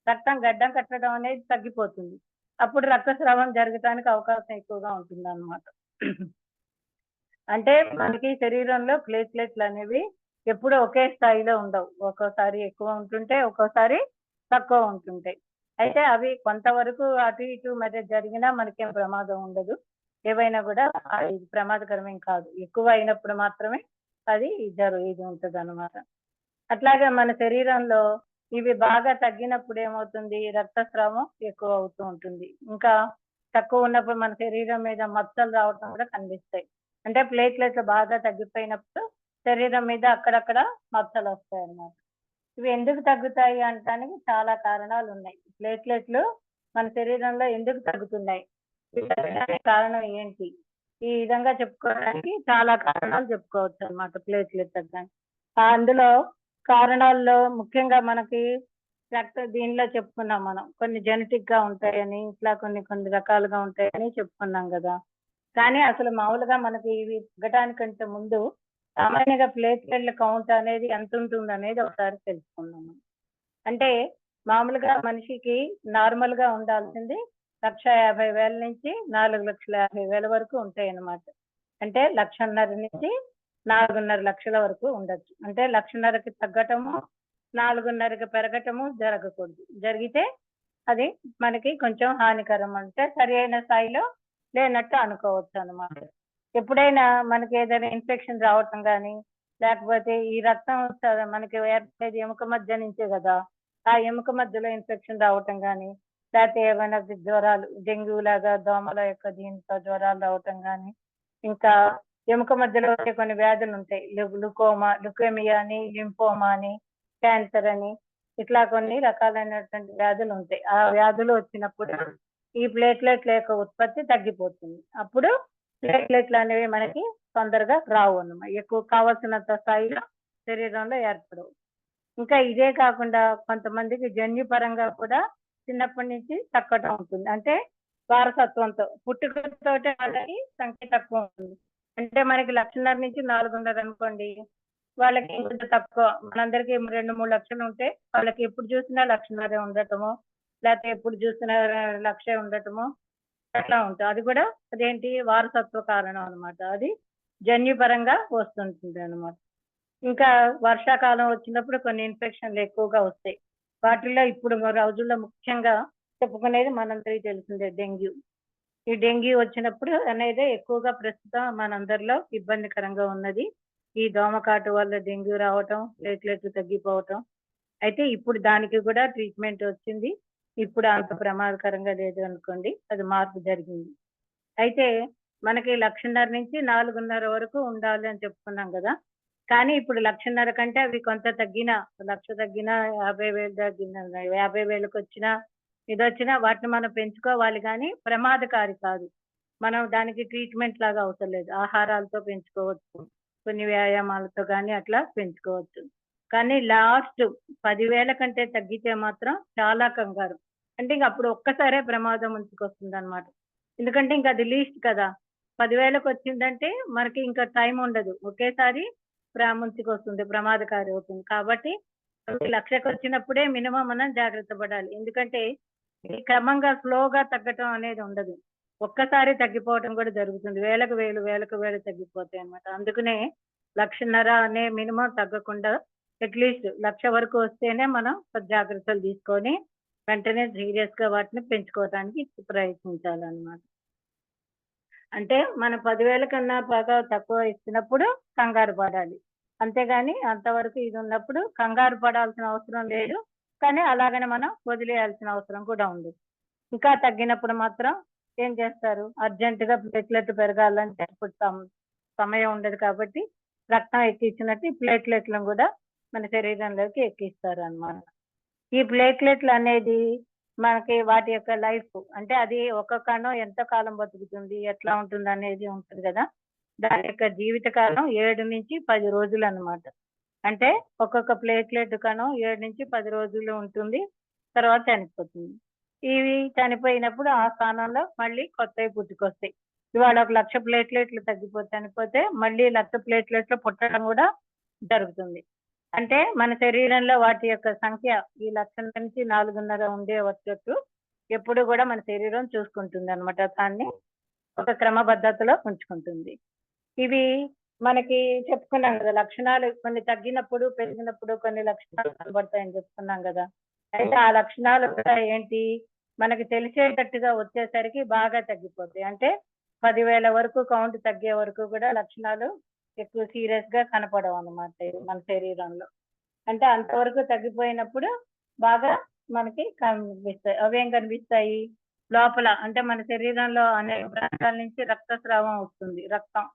రక్తం గడ్డం కట్టడం అనేది తగ్గిపోతుంది. అప్పుడు రక్తస్రావం జరగడానికి అవకాశం ఎక్కువగా ఉంటుంది అన్నమాట. అంటే మనకి శరీరంలో ప్లేట్లెట్లు అనేవి ఎప్పుడూ ఒకే స్థాయిలో ఉండవు. ఒక్కోసారి ఎక్కువ ఉంటుంటే, ఒక్కోసారి తక్కువ ఉంటుంటాయి. అయితే అవి కొంతవరకు అటు ఇటు మధ్య జరిగినా మనకేం ప్రమాదం ఉండదు. ఏవైనా కూడా ఇది ప్రమాదకరమేం కాదు. ఎక్కువ అయినప్పుడు మాత్రమే అది ఇది ఉంటదన్నమాట. అట్లాగే మన శరీరంలో ఇవి బాగా తగ్గినప్పుడు ఏమవుతుంది? రక్తస్రావం ఎక్కువ అవుతూ ఉంటుంది. ఇంకా తక్కువ ఉన్నప్పుడు మన శరీరం మీద మచ్చలు రావటం కూడా కనిపిస్తాయి. అంటే ప్లేట్లెట్లు బాగా తగ్గిపోయినప్పుడు శరీరం మీద అక్కడక్కడ మచ్చలు వస్తాయన్నమాట. ఇవి ఎందుకు తగ్గుతాయి అనటానికి చాలా కారణాలు ఉన్నాయి. ప్లేట్లెట్లు మన శరీరంలో ఎందుకు తగ్గుతున్నాయి? తగ్గడానికి కారణం ఏంటి? ఈ విధంగా చెప్పుకోవడానికి చాలా కారణాలు చెప్పుకోవచ్చు అన్నమాట ప్లేట్లెట్ తగ్గడానికి. అందులో కారణాల్లో ముఖ్యంగా మనకి దీనిలో చెప్పుకున్నాం మనం. కొన్ని జెనెటిక్ గా ఉంటాయని, ఇట్లా కొన్ని రకాలుగా ఉంటాయని చెప్పుకున్నాం కదా. కానీ అసలు మామూలుగా మనకి ఇవి తగ్గడానికంటే ముందు సామాన్యంగా ప్లేట్లెట్ల కౌంట్ అనేది ఎంత ఉంటుంది అనేది ఒకసారి తెలుసుకుందాం. అంటే మామూలుగా మనిషికి నార్మల్ గా ఉండాల్సింది 1,50,000 నుంచి 4,50,000 వరకు ఉంటాయి అన్నమాట. అంటే 1,50,000 నుంచి 4,5 లక్షల వరకు ఉండొచ్చు. అంటే 1,50,000కి తగ్గటము, 4,5కి పెరగటము జరగకూడదు. జరిగితే అది మనకి కొంచెం హానికరం, అంటే సరి అయిన స్థాయిలో లేనట్టు అనుకోవచ్చు అన్నమాట. ఎప్పుడైనా మనకి ఏదైనా ఇన్ఫెక్షన్ రావటం కానీ, లేకపోతే ఈ రక్తం మనకి ఏర్పడేది ఎముక మధ్య నుంచే కదా, ఆ ఎముక మధ్యలో ఇన్ఫెక్షన్ రావటం కానీ, లేకపోతే ఏమైనా జ్వరాలు, డెంగ్యూ లాగా దోమల యొక్క దీంతో జ్వరాలు రావటం కానీ, ఇంకా ఎముక మధ్యలో వచ్చే కొన్ని వ్యాధులు ఉంటాయి. లుకేమియా అని, లింఫోమా అని, క్యాన్సర్ అని, ఇట్లా కొన్ని రకాలైనటువంటి వ్యాధులు ఉంటాయి. ఆ వ్యాధులు వచ్చినప్పుడు ఈ ప్లేట్లెట్ల యొక్క ఉత్పత్తి తగ్గిపోతుంది. అప్పుడు ప్లేట్లెట్లు అనేవి మనకి తొందరగా రావు అన్నమాట. ఎక్కువ కావాల్సినంత స్థాయిలో శరీరంలో ఏర్పడవు. ఇంకా ఇదే కాకుండా కొంతమందికి జన్యుపరంగా కూడా చిన్నప్పటి నుంచి తగ్గడం ఉంటుంది. అంటే వారసత్వంతో, పుట్టుకతోటే వాళ్ళకి సంఖ్య తక్కువ ఉంటుంది. అంటే మనకి 1,50,000 నుంచి 4,500 అనుకోండి, వాళ్ళకి ఇంకొంచెం తక్కువ. మనందరికి 2-3 లక్షలు ఉంటే వాళ్ళకి ఎప్పుడు చూసినా 1,50,000 ఉండటము, లేకపోతే ఎప్పుడు చూసినా 1,00,000 ఉండటము, అట్లా ఉంటుంది. అది కూడా అదేంటి వారసత్వ కారణం అన్నమాట. అది జన్యుపరంగా వస్తుంటుంది అన్నమాట. ఇంకా వర్షాకాలం వచ్చినప్పుడు కొన్ని ఇన్ఫెక్షన్లు ఎక్కువగా వస్తాయి. వాటిల్లో ఇప్పుడు రోజుల్లో ముఖ్యంగా చెప్పుకునేది మనందరికీ తెలిసిందే డెంగ్యూ. ఈ డెంగ్యూ వచ్చినప్పుడు అనేది ఎక్కువగా ప్రస్తుతం మనందరిలో ఇబ్బందికరంగా ఉన్నది. ఈ దోమకాటు వల్ల డెంగ్యూ రావటం, ప్లేట్లెట్లు తగ్గిపోవటం. అయితే ఇప్పుడు దానికి కూడా ట్రీట్మెంట్ వచ్చింది. ఇప్పుడు అంత ప్రమాదకరంగా లేదు అనుకోండి, అది మార్పు జరిగింది. అయితే మనకి 1,50,000 నుంచి 4,500 వరకు ఉండాలి అని చెప్పుకున్నాం కదా. కానీ ఇప్పుడు 1,50,000 కంటే అవి కొంత తగ్గినా, 1,00,000 తగ్గినా, 50,000 తగ్గినా, 50,000కి వచ్చినా, ఇదొచ్చినా వాటిని మనం పెంచుకోవాలి కానీ ప్రమాదకారి కాదు. మనం దానికి ట్రీట్మెంట్ లాగా అవసరం లేదు. ఆహారాలతో పెంచుకోవచ్చు, కొన్ని వ్యాయామాలతో కానీ అట్లా పెంచుకోవచ్చు. కానీ లాస్ట్ 10,000 కంటే తగ్గితే మాత్రం చాలా కంగారు. అంటే ఇంక అప్పుడు ఒక్కసారే ప్రమాదం ముంచుకొస్తుందన్నమాట. ఎందుకంటే ఇంక అది లీస్ట్ కదా. 10,000కి వచ్చిందంటే మనకి ఇంకా టైం ఉండదు. ఒకేసారి ముంచుకొస్తుంది, ప్రమాదకారి అవుతుంది. కాబట్టి 1,00,000కి వచ్చినప్పుడే మినిమం మనం జాగ్రత్త పడాలి. ఎందుకంటే ఇది క్రమంగా స్లోగా తగ్గటం అనేది ఉండదు. ఒక్కసారి తగ్గిపోవటం కూడా జరుగుతుంది. వేలకు వేలు తగ్గిపోతాయి అన్నమాట. అందుకనే 1,50,000 అనే మినిమం తగ్గకుండా అట్లీస్ట్ 1,00,000 వరకు వస్తేనే మనం జాగ్రత్తలు తీసుకొని వెంటనే సీరియస్ గా వాటిని పెంచుకోవడానికి ప్రయత్నించాలన్నమాట. అంటే మన 10,000 కన్నా బాగా తక్కువ ఇచ్చినప్పుడు కంగారు పడాలి. అంతేగాని అంతవరకు ఇది ఉన్నప్పుడు కంగారు పడాల్సిన అవసరం లేదు. కానీ అలాగని మనం వదిలేయాల్సిన అవసరం కూడా ఉంది. ఇంకా తగ్గినప్పుడు మాత్రం ఏం చేస్తారు? అర్జెంట్‌గా ప్లేట్‌లెట్ పెరగాలంటే ఇప్పుడు సమయం ఉండదు కాబట్టి రక్తం ఎక్కించినట్టు ఈ ప్లేట్‌లెట్‌లను గూడా మన శరీరంలోకి ఎక్కిస్తారనమాట. ఈ ప్లేట్‌లెట్లు అనేది మనకి వాటి యొక్క లైఫ్ అంటే అది ఒక కణం ఎంత కాలం బతుకుతుంది, ఎట్లా ఉంటుందనేది ఉంటది గదా! దాని యొక్క జీవిత కాలం 7-10 రోజులనమాట. అంటే ఒక్కొక్క ప్లేట్‌లెట్ కణం 7-10 రోజులు ఉంటుంది. తర్వాత చనిపోతుంది. ఇవి చనిపోయినప్పుడు ఆ స్థానంలో మళ్ళీ కొత్తవి పుట్టుకొస్తాయి. ఇవాళ 1,00,000 ప్లేట్‌లెట్లు చనిపోతే మళ్ళీ 1,00,000 ప్లేట్‌లెట్లు పుట్టడం గూడా జరుగుతుంది. అంటే మన శరీరంలో వాటి యొక్క సంఖ్య ఈ 1,00,000 నుంచి 4.5 ఉండే వచ్చేట్టు ఎప్పుడు గూడా మన శరీరం చూసుకుంటుందనమాట. దాన్ని ఒక క్రమబద్ధతలో ఉంచుకుంటుంది. ఇవి మనకి చెప్పుకున్నాం గదా! లక్షణాలు కొన్ని తగ్గినప్పుడు, పెరిగినప్పుడు కొన్ని లక్షణాలు కనబడతాయని చెప్పుకున్నాం గదా! అయితే ఆ లక్షణాలు కూడా ఏంటి? మనకి తెలిసేటట్టుగా వచ్చేసరికి బాగా తగ్గిపోతాయి. అంటే 10,000 వరకు కౌంట్ తగ్గే వరకు కూడా లక్షణాలు ఎక్కువ సీరియస్‌గా కనపడవనమాట మన శరీరంలో. అంటే అంతవరకు తగ్గిపోయినప్పుడు బాగా మనకి కనిపిస్తాయి. అవేం కనిపిస్తాయి? లోపల అంటే మన శరీరంలో అనేక ప్రాంతాల నుంచి రక్తస్రావం వస్తుంది. రక్తం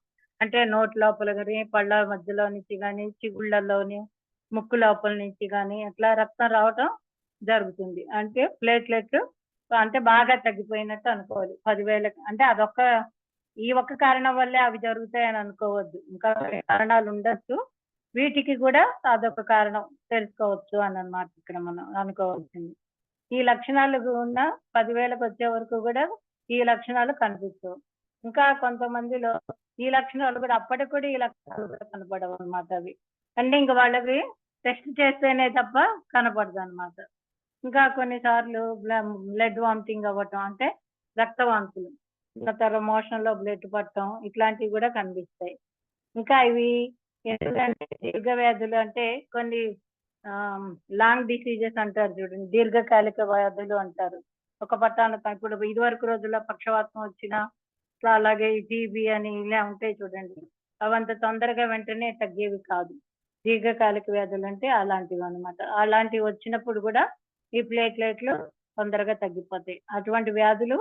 అంటే నోటి లోపల గాని, పళ్ళ మధ్యలో నుంచి గాని, చిగుళ్ళలోని, ముక్కు లోపల నుంచి గాని అట్లా రక్తం రావటం జరుగుతుంది. అంటే ప్లేట్‌లెట్లు అంటే బాగా తగ్గిపోయినట్టు అనుకోవాలి. 10,000 అంటే ఈ ఒక్క కారణం వల్లే అవి జరుగుతాయని అనుకోవద్దు. ఇంకా వేరే కారణాలు ఉండొచ్చు. వీటికి కూడా అదొక కారణం తెలుసుకోవచ్చు అనన్నమాట ఇక్కడ మనం అనుకోవాల్సింది. ఈ లక్షణాలు ఉన్న 10,000కి వచ్చే వరకు కూడా ఈ లక్షణాలు కనిపించవు. ఇంకా కొంతమందిలో ఈ లక్షణాలు కూడా అప్పటికి కూడా ఈ లక్షణాలు కూడా కనపడవన్నమాట అవి. అంటే ఇంక వాళ్ళకి టెస్ట్ చేస్తేనే తప్ప కనపడదన్నమాట. ఇంకా కొన్నిసార్లు బ్లడ్ వామిటింగ్ అవ్వటం అంటే రక్త వాంతులు. తర్వాత మోషన్‌లో బ్లడ్ పడటం ఇట్లాంటివి కూడా కనిపిస్తాయి. ఇంకా ఇవి ఎందుకంటే దీర్ఘవ్యాధులు అంటే కొన్ని లాంగ్ డిసీజెస్ అంటారు చూడండి. దీర్ఘకాలిక వ్యాధులు అంటారు. ఒక పట్టాన ఇప్పుడు ఇదివరకు రోజుల్లో పక్షవాతం వచ్చినా, అలాగే ఈ టీబీ అని ఇలా ఉంటాయి చూడండి. అవంత తొందరగా వెంటనే తగ్గేవి కాదు. దీర్ఘకాలిక వ్యాధులంటే అలాంటివన్నమాట. అలాంటివి వచ్చినప్పుడు కూడా ఈ ప్లేట్‌లెట్లు తొందరగా తగ్గిపోతాయి. అటువంటి వ్యాధులు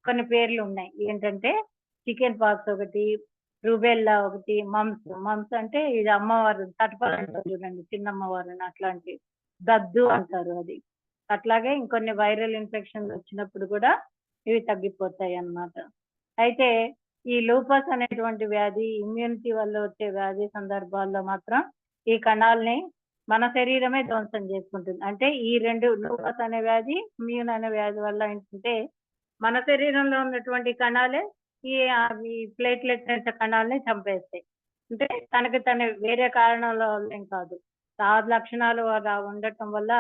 కొన్ని పేర్లున్నాయి. ఏంటంటే చికెన్ పాక్స్ ఒకటి, రుబెల్లా ఒకటి, మమ్స్ అంటే ఇది అమ్మవారు తటపల అంటారు చూడండి చిన్నమ్మవారని అట్లాంటి. దద్దు అంటారు అది. అట్లాగే ఇంకొన్ని వైరల్ ఇన్ఫెక్షన్స్ వచ్చినప్పుడు కూడా ఇవి తగ్గిపోతాయన్నమాట. అయితే ఈ లూపస్ అనేటువంటి వ్యాధి ఇమ్యూనిటీ వల్ల వచ్చే వ్యాధి సందర్భాల్లో మాత్రం ఈ కణాల్ని మన శరీరమే ధ్వంసం చేసుకుంటుంది. అంటే ఈ 2 లూపస్ అనే వ్యాధి, ఇమ్యూన్ అనే వ్యాధి వల్ల ఏంటంటే మన శరీరంలో ఉన్నటువంటి కణాలే ఈ ప్లేట్‌లెట్ కణాలని చంపేస్తాయి. అంటే తను వేరే కారణాల వల్ల ఏం కాదు. ఆ లక్షణాలు అలా ఉండటం వల్ల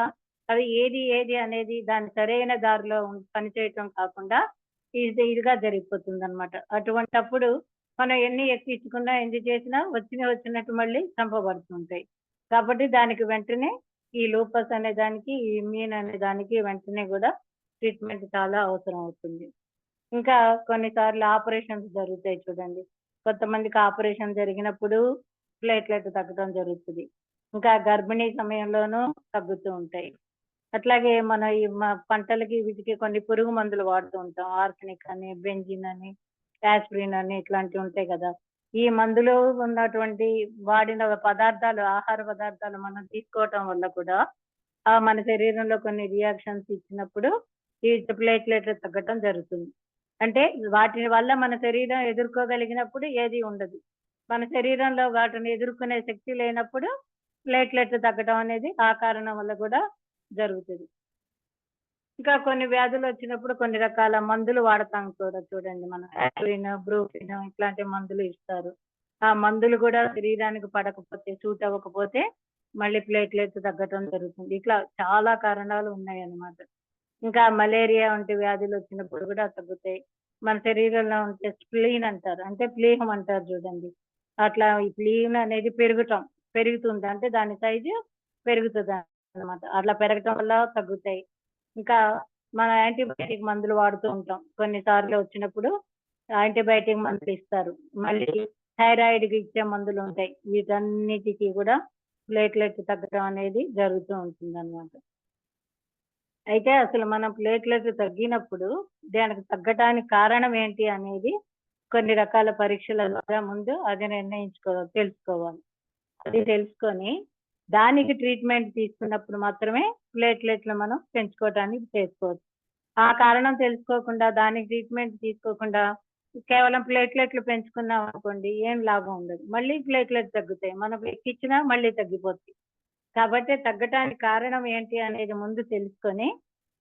అది ఏది అనేది దాని సరైన దారిలో పనిచేయటం కాకుండా ఇదిగా జరిగిపోతుందన్నమాట. అటువంటప్పుడు మనం ఎన్ని ఎక్కించుకున్నా, ఎన్ని చేసినా వచ్చినట్టు మళ్ళీ చంపబడుతుంటాయి. కాబట్టి దానికి వెంటనే ఈ లూపస్ అనే దానికి, ఈ ఇమ్యూన్ అనే దానికి వెంటనే గూడా ట్రీట్‌మెంట్ చాలా అవసరం అవుతుంది. ఇంకా కొన్నిసార్లు ఆపరేషన్స్ జరుగుతాయి చూడండి. కొంతమందికి ఆపరేషన్ జరిగినప్పుడు ప్లేట్‌లెట్ తగ్గడం జరుగుతది. ఇంకా గర్భిణీ సమయంలోనూ తగ్గుతూ ఉంటాయి. అట్లాగే మన ఈ పంటలకి వీటికి కొన్ని పురుగు మందులు వాడుతూ ఉంటాం. ఆర్సెనిక్ అని, బెంజిన్ అని, యాస్ప్రిన్ అని ఇట్లాంటివి ఉంటాయి కదా! ఈ మందులు ఉన్నటువంటి వాడిన పదార్థాలు, ఆహార పదార్థాలు మనం తీసుకోవటం వల్ల కూడా మన శరీరంలో కొన్ని రియాక్షన్స్ ఇచ్చినప్పుడు ఈ ప్లేట్‌లెట్లు తగ్గటం జరుగుతుంది. అంటే వాటి వల్ల మన శరీరం ఎదుర్కోగలిగినప్పుడు ఏది ఉండదు. మన శరీరంలో వాటిని ఎదుర్కొనే శక్తి లేనప్పుడు ప్లేట్‌లెట్లు తగ్గడం అనేది ఆ కారణం వల్ల కూడా జరుగుతది. ఇంకా కొన్ని వ్యాధులొచ్చినప్పుడు కొన్ని రకాల మందులు వాడతాం కూడా చూడండి మనం. యాస్పిరిన్, బ్రూఫిన్ ఇట్లాంటి మందులు ఇస్తారు. ఆ మందులు కూడా శరీరానికి పడకపోతే, సూట్ అవ్వకపోతే మళ్ళీ ప్లేట్‌లెట్స్ తగ్గటం జరుగుతుంది. ఇట్లా చాలా కారణాలు ఉన్నాయన్నమాట. ఇంకా మలేరియా వంటి వ్యాధులొచ్చినప్పుడు కూడా తగ్గుతాయి. మన శరీరంలో ఉంటే స్ప్లీన్ అంటారు. అంటే ప్లీహం అంటారు చూడండి. అట్లా ఈ ప్లీన్ అనేది పెరుగుతుంది. అంటే దాని సైజు పెరుగుతదన్నమాట. అట్లా పెరగటం వల్ల తగ్గుతాయి. ఇంకా మన యాంటీబయాటిక్ మందులు వాడుతూ ఉంటాం. కొన్ని సార్లు వచ్చినప్పుడు యాంటీబయాటిక్ మందులు ఇస్తారు. మళ్ళీ థైరాయిడ్‌కి ఇచ్చే మందులు ఉంటాయి. వీటన్నిటికి కూడా ప్లేట్లెట్స్ తగ్గడం అనేది జరుగుతూ ఉంటుందన్నమాట. అయితే అసలు మనం ప్లేట్లెట్స్ తగ్గినప్పుడు దానికి తగ్గటానికి కారణం ఏంటి అనేది కొన్ని రకాల పరీక్షల ద్వారా ముందు అది తెలుసుకోవాలి. అది తెలుసుకొని దానికి ట్రీట్మెంట్ తీసుకున్నప్పుడు మాత్రమే ప్లేట్లెట్లు మనం పెంచుకోవడానికి చేసుకోవచ్చు. ఆ కారణం తెలుసుకోకుండా దానికి ట్రీట్మెంట్ తీసుకోకుండా కేవలం ప్లేట్లెట్లు పెంచుకున్నాం అనుకోండి ఏం లాభం ఉండదు. మళ్ళీ ప్లేట్లెట్ తగ్గుతాయి. మనం ఎక్కించినా మళ్ళీ తగ్గిపోతాయి. కాబట్టి తగ్గటానికి కారణం ఏంటి అనేది ముందు తెలుసుకొని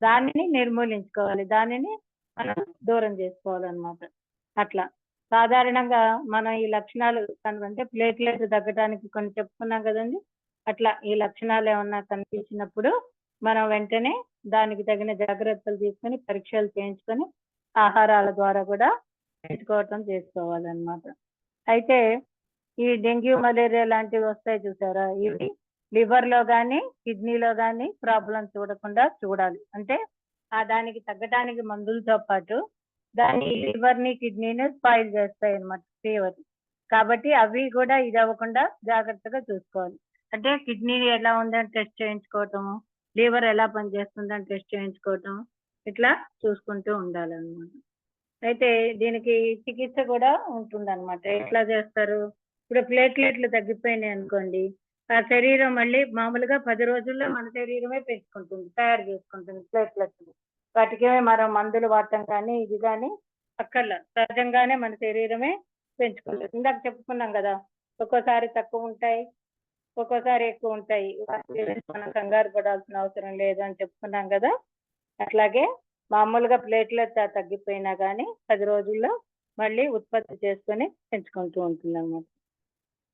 దానిని నిర్మూలించుకోవాలి. దానిని మనం దూరం చేసుకోవాలన్నమాట. అట్లా సాధారణంగా మనం ఈ లక్షణాలు అంటే ప్లేట్లెట్ తగ్గడానికి కొన్ని చెప్పుకున్నాం కదండి. అట్లా ఈ లక్షణాలు ఏమన్నా కనిపించినప్పుడు మనం వెంటనే దానికి తగిన జాగ్రత్తలు తీసుకొని పరీక్షలు చేయించుకొని ఆహారాల ద్వారా కూడా చేసుకోవాలన్నమాట. అయితే ఈ డెంగ్యూ మలేరియా లాంటివి వస్తాయి చూసారా, ఇవి లివర్ లో కానీ కిడ్నీలో కానీ ప్రాబ్లం చూడకుండా చూడాలి. అంటే దానికి తగ్గడానికి మందులతో పాటు దాని లివర్ ని కిడ్నీని స్పాయిల్ చేస్తాయి అన్నమాట ఫీవర్. కాబట్టి అవి కూడా ఇది అవ్వకుండా జాగ్రత్తగా చూసుకోవాలి. అంటే కిడ్నీ ఎలా ఉందని టెస్ట్ చేయించుకోవటము, లివర్ ఎలా పనిచేస్తుందని టెస్ట్ చేయించుకోవటం, ఇట్లా చూసుకుంటూ ఉండాలన్నమాట. అయితే దీనికి చికిత్స కూడా ఉంటుందన్నమాట. ఎట్లా చేస్తారు? ఇప్పుడు ప్లేట్లెట్లు తగ్గిపోయినాయి అనుకోండి, ఆ శరీరం మళ్ళీ మామూలుగా 10 రోజుల్లో మన శరీరమే పెంచుకుంటుంది, తయారు చేసుకుంటుంది ప్లేట్లెట్స్. వాటికి మనం మందులు వాడటం కానీ ఇది కానీ అక్కర్లా, సహజంగానే మన శరీరమే పెంచుకుంటుంది. ఇందాక చెప్పుకున్నాం కదా, ఒక్కోసారి తక్కువ ఉంటాయి, ఒక్కోసారి ఎక్కువ ఉంటాయి. మనం కంగారు పడాల్సిన అవసరం లేదు అని చెప్పుకున్నాం కదా. అట్లాగే మామూలుగా ప్లేట్లెట్ తగ్గిపోయినా కానీ 10 రోజుల్లో మళ్ళీ ఉత్పత్తి చేసుకొని పెంచుకుంటూ ఉంటుంది అన్నమాట.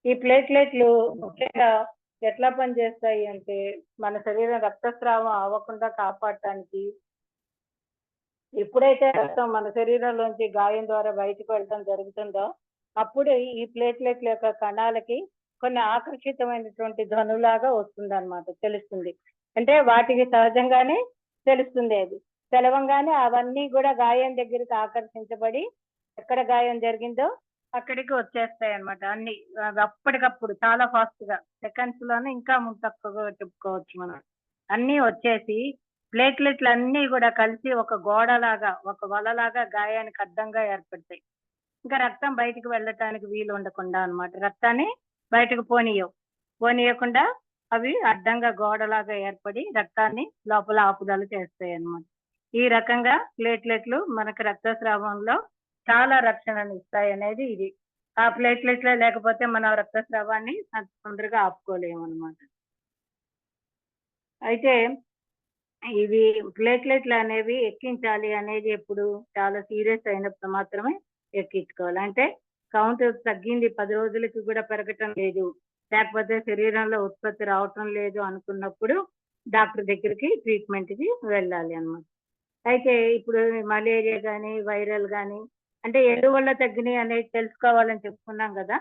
ఈ ప్లేట్లెట్లు ముఖ్యంగా ఎట్లా పనిచేస్తాయి అంటే మన శరీరం రక్తస్రావం అవ్వకుండా కాపాడటానికి, ఎప్పుడైతే రక్తం మన శరీరంలోంచి గాయం ద్వారా బయటకు వెళ్ళడం జరుగుతుందో అప్పుడు ఈ ప్లేట్లెట్ల యొక్క కణాలకి కొన్ని ఆకర్షితమైనటువంటి ధ్వనులాగా వస్తుందన్నమాట, తెలుస్తుంది. అంటే వాటికి సహజంగానే తెలుస్తుంది. అది తెలవంగానే అవన్నీ కూడా గాయం దగ్గరికి ఆకర్షించబడి ఎక్కడ గాయం జరిగిందో అక్కడికి వచ్చేస్తాయి అన్నమాట. అన్ని అప్పటికప్పుడు చాలా ఫాస్ట్ గా సెకండ్స్ లోనే, ఇంకా తక్కువగా చెప్పుకోవచ్చు మనం. అన్ని వచ్చేసి ప్లేట్లెట్లు అన్ని కూడా కలిసి ఒక గోడలాగా, ఒక వలలాగా గాయానికి అడ్డంగా ఏర్పడతాయి. ఇంకా రక్తం బయటికి వెళ్ళటానికి వీలు ఉండకుండా అన్నమాట. రక్తాన్ని బయటకు పోనీయకుండా అవి అడ్డంగా గోడలాగా ఏర్పడి రక్తాన్ని లోపల ఆపుదల చేస్తాయి అన్నమాట. ఈ రకంగా ప్లేట్లెట్లు మనకు రక్తస్రావంలో చాలా రక్షణను ఇస్తాయి అనేది ఇది. ఆ ప్లేట్లెట్లే లేకపోతే మన రక్తస్రావాన్ని తొందరగా ఆపుకోలేము అన్నమాట. అయితే ఇవి ప్లేట్లెట్లు అనేవి ఎక్కించాలి అనేది ఎప్పుడు చాలా సీరియస్ అయినప్పుడు మాత్రమే ఎక్కించుకోవాలి. అంటే కౌంట్ తగ్గింది, 10 రోజులకి కూడా పెరగటం లేదు, లేకపోతే శరీరంలో ఉత్పత్తి రావటం లేదు అనుకున్నప్పుడు డాక్టర్ దగ్గరికి ట్రీట్మెంట్ కి వెళ్ళాలి అన్నమాట. అయితే ఇప్పుడు మలేరియా కానీ వైరల్ కానీ అంటే ఎందు వల్ల తగ్గినాయి అనేది తెలుసుకోవాలని చెప్పుకున్నాం కదా.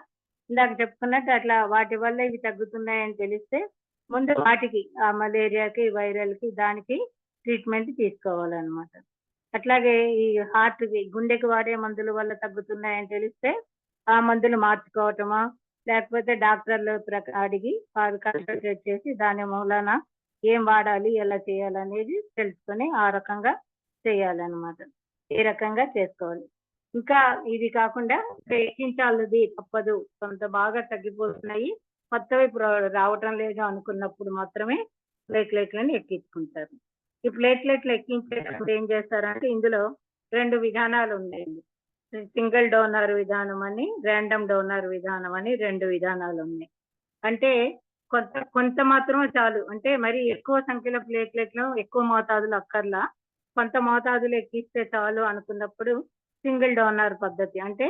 ఇందాక చెప్పుకున్నట్టు అట్లా వాటి వల్ల ఇవి తగ్గుతున్నాయని తెలిస్తే ముందు వాటికి, ఆ మలేరియాకి వైరల్ కి దానికి ట్రీట్మెంట్ తీసుకోవాలన్నమాట. అట్లాగే ఈ హార్ట్ కి, గుండెకి వాడే మందుల వల్ల తగ్గుతున్నాయని తెలిస్తే ఆ మందులు మార్చుకోవటమా, లేకపోతే డాక్టర్లు అడిగి వారు కన్సల్టేట్ చేసి దాని మూలాన ఏం వాడాలి, ఎలా చేయాలి అనేది తెలుసుకొని ఆ రకంగా చేయాలన్నమాట. ఈ రకంగా చేసుకోవాలి. ఇంకా ఇది కాకుండా ఎక్కించాలది తప్పదు, కొంత బాగా తగ్గిపోతున్నాయి, కొత్తవి రావటం లేదు అనుకున్నప్పుడు మాత్రమే ప్లేట్లెట్లను ఎక్కించుకుంటారు. ఈ ప్లేట్లెట్లు ఎక్కించేటప్పుడు ఏం చేస్తారంటే ఇందులో 2 విధానాలు ఉన్నాయండి. సింగిల్ డోనర్ విధానం అని, ర్యాండమ్ డోనర్ విధానం అని 2 విధానాలు ఉన్నాయి. అంటే కొంత మాత్రమే చాలు, అంటే మరి ఎక్కువ సంఖ్యలో ప్లేట్లెట్లు ఎక్కువ మోతాదులు అక్కర్లా, కొంత మోతాదులు ఎక్కిస్తే చాలు అనుకున్నప్పుడు సింగిల్ డోనర్ పద్ధతి, అంటే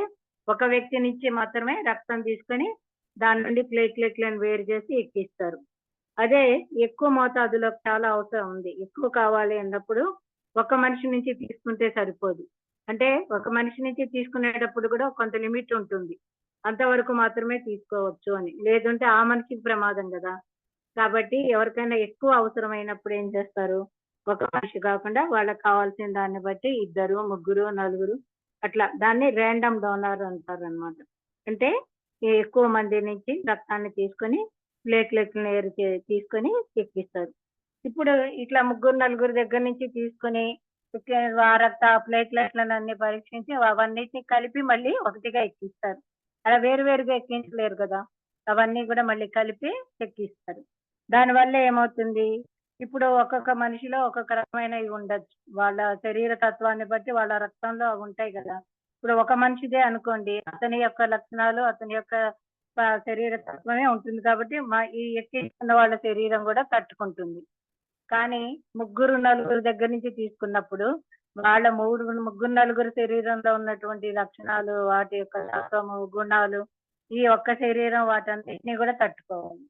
ఒక వ్యక్తి నుంచి మాత్రమే రక్తం తీసుకొని దాని నుండి ప్లేట్లెట్లను వేరు చేసి ఎక్కిస్తారు. అదే ఎక్కువ మోతాదులో చాలా అవసరం ఉంది, ఎక్కువ కావాలి అన్నప్పుడు ఒక మనిషి నుంచి తీసుకుంటే సరిపోదు. అంటే ఒక మనిషి నుంచి తీసుకునేటప్పుడు కూడా కొంత లిమిట్ ఉంటుంది, అంతవరకు మాత్రమే తీసుకోవచ్చు అని. లేదంటే ఆ మనిషికి ప్రమాదం కదా. కాబట్టి ఎవరికైనా ఎక్కువ అవసరమైనప్పుడు ఏం చేస్తారు, ఒక మనిషి కాకుండా వాళ్ళకి కావాల్సిన దాన్ని బట్టి 2, 3, 4 అట్లా దాన్ని ర్యాండమ్ డోనర్ అంటారనమాట. అంటే ఎక్కువ మంది నుంచి రక్తాన్ని తీసుకొని ప్లేట్‌లెట్‌లని తీసుకొని ఎక్కిస్తారు. ఇప్పుడు ఇట్లా ముగ్గురు, నలుగురు దగ్గర నుంచి తీసుకొని ఆ ప్లేట్‌లెట్‌లనన్నీ పరీక్షించి అవన్నిటిని కలిపి మళ్ళీ ఒకటిగా ఎక్కిస్తారు. అలా వేరు వేరుగా ఎక్కించలేరు కదా! అవన్నీ కూడా మళ్ళీ కలిపి ఎక్కిస్తారు. దానివల్ల ఏమవుతుంది, ఇప్పుడు ఒక్కొక్క మనిషిలో ఒక్కొక్క రకమైనవి ఉండొచ్చు. వాళ్ళ శరీర తత్వాన్ని బట్టి వాళ్ళ రక్తంలో అవి ఉంటాయి గదా! ఇప్పుడు ఒక మనిషిదే అనుకోండి, అతని యొక్క లక్షణాలు, అతని యొక్క శరీర తత్వమే ఉంటుంది కాబట్టి ఈ ఎక్కించుకున్న వాళ్ళ శరీరం గూడా తట్టుకుంటుంది. కానీ ముగ్గురు, నలుగురు దగ్గర నుంచి తీసుకున్నప్పుడు వాళ్ళ ముగ్గురు, నలుగురు శరీరంలో ఉన్నటువంటి లక్షణాలు, వాటి యొక్క తత్వము, గుణాలు, ఈ ఒక్క శరీరం వాటన్నిటిని గూడా తట్టుకోవాలి.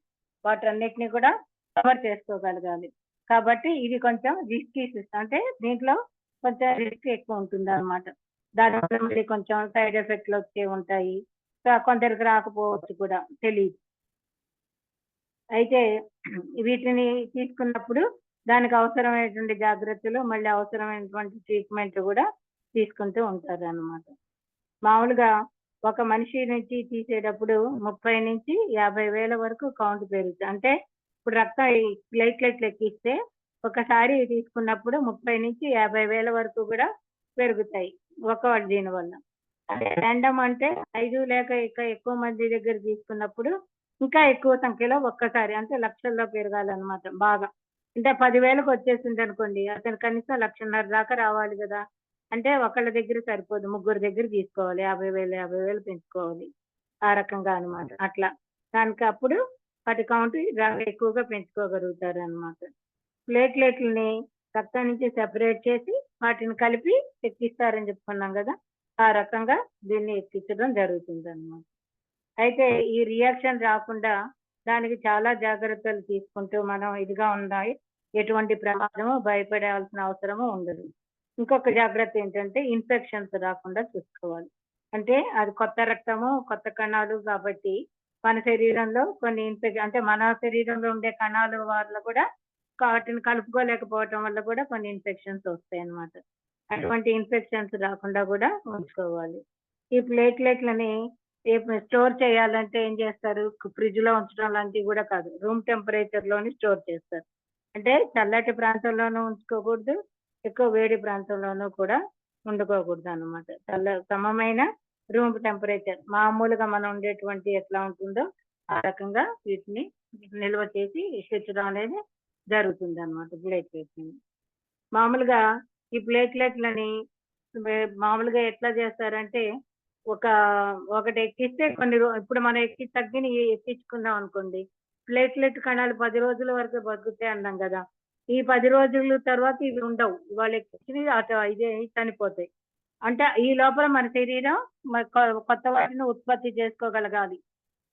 వాటన్నిటిని కూడా కవర్ చేసుకోగలగాలి. కాబట్టి ఇది కొంచెం రిస్కీ సిస్టమ్. అంటే దీంట్లో కొంచెం రిస్క్ ఎక్కువ ఉంటుందన్నమాట. దానివల్ల మళ్ళీ కొంచెం సైడ్ ఎఫెక్ట్‌లు వచ్చేవి ఉంటాయి. కొందరికి రాకపోవచ్చు కూడా తెలీదు. అయితే వీటిని తీసుకున్నప్పుడు దానికి అవసరమైనటువంటి జాగ్రత్తలు, మళ్ళీ అవసరమైనటువంటి ట్రీట్మెంట్ గూడా తీసుకుంటూ ఉంటారనమాట. మామూలుగా ఒక మనిషి నుంచి తీసేటప్పుడు 30,000-50,000 వరకు కౌంట్ పెరుగుతుంది. అంటే ఇప్పుడు రక్తం ఈ ప్లేట్‌లెట్లు ఎక్కిస్తే ఒకసారి తీసుకున్నప్పుడు 30,000-50,000 వరకు కూడా పెరుగుతాయి. దీనివల్ల. అదే రాండమ్ అంటే 5 లేక ఎక్కువ మంది దగ్గర తీసుకున్నప్పుడు ఇంకా ఎక్కువ సంఖ్యలో ఒక్కసారి అంటే లక్షల్లో పెరగాలన్నమాట బాగా. అంటే 10,000కి వచ్చేసిందనుకోండి, అతను కనీసం 1,50,000 దాకా రావాలి గదా! అంటే ఒకళ్ళ దగ్గర సరిపోదు. ముగ్గురు దగ్గర తీసుకోవాలి. 50,000, 50,000 పెంచుకోవాలి. ఆ రకంగా అన్నమాట. అట్లా. దానికి అప్పుడు వాటి కౌంట్ ఎక్కువగా పెంచుకోగలుగుతారన్నమాట. ప్లేట్‌లెట్లని రక్తం నుంచి సెపరేట్ చేసి వాటిని కలిపి ఎక్కిస్తారని చెప్పుకున్నాం గదా! ఆ రకంగా దీన్ని ఎక్కించడం జరుగుతుందన్నమాట. అయితే ఈ రియాక్షన్ రాకుండా దానికి చాలా జాగ్రత్తలు తీసుకుంటూ మనం ఇదిగా ఉండాలి. ఎటువంటి ప్రమాదము భయపడాల్సిన అవసరము ఉండదు. ఇంకొక జాగ్రత్త ఏంటంటే ఇన్ఫెక్షన్స్ రాకుండా చూసుకోవాలి. అంటే అది కొత్త రక్తము, కొత్త కణాలు కాబట్టి మన శరీరంలో కొన్ని అంటే మన శరీరంలో ఉండే కణాల వల్ల కూడా వాటిని కలుపుకోలేకపోవటం వల్ల కూడా కొన్ని ఇన్ఫెక్షన్స్ వస్తాయన్నమాట. అటువంటి ఇన్ఫెక్షన్స్ రాకుండా కూడా ఉంచుకోవాలి. ఈ ప్లేట్‌లెట్‌లని స్టోర్ చేయాలంటే ఏం చేస్తారు? ఫ్రిడ్జ్‌లో ఉంచడం లాంటివి కూడా కాదు. రూమ్ టెంపరేచర్‌లోని స్టోర్ చేస్తారు. అంటే చల్లటి ప్రాంతంలోనూ ఉంచుకోకూడదు. ఎక్కువ వేడి ప్రాంతంలోనూ కూడా ఉండుకోకూడదనమాట. సమమైన రూమ్ టెంపరేచర్ మామూలుగా మనం ఉండేటువంటి ఎట్లా ఉంటుందో ఆ రకంగా వీటిని నిల్వ చేసి పెట్టడం అనేది జరుగుతుందనమాట ప్లేట్‌లెట్‌ని. మామూలుగా ఈ ప్లేట్‌లెట్‌లని మామూలుగా ఎట్లా చేస్తారంటే ఒక ఒకటి ఎక్కిస్తే ఇప్పుడు మనం తగ్గినయి ఎక్కించుకున్నాం అనుకోండి. ప్లేట్‌లెట్ కణాలు 10 రోజుల వరకు బతుకుతాయి అన్నాం గదా! ఈ 10 రోజుల తర్వాత ఇవి ఉండవు. ఇవాళ ఎక్కించినవి ఇదే చనిపోతాయి. అంటే ఈ లోపల మన శరీరం కొత్త వాటిని ఉత్పత్తి చేసుకోగలగాలి.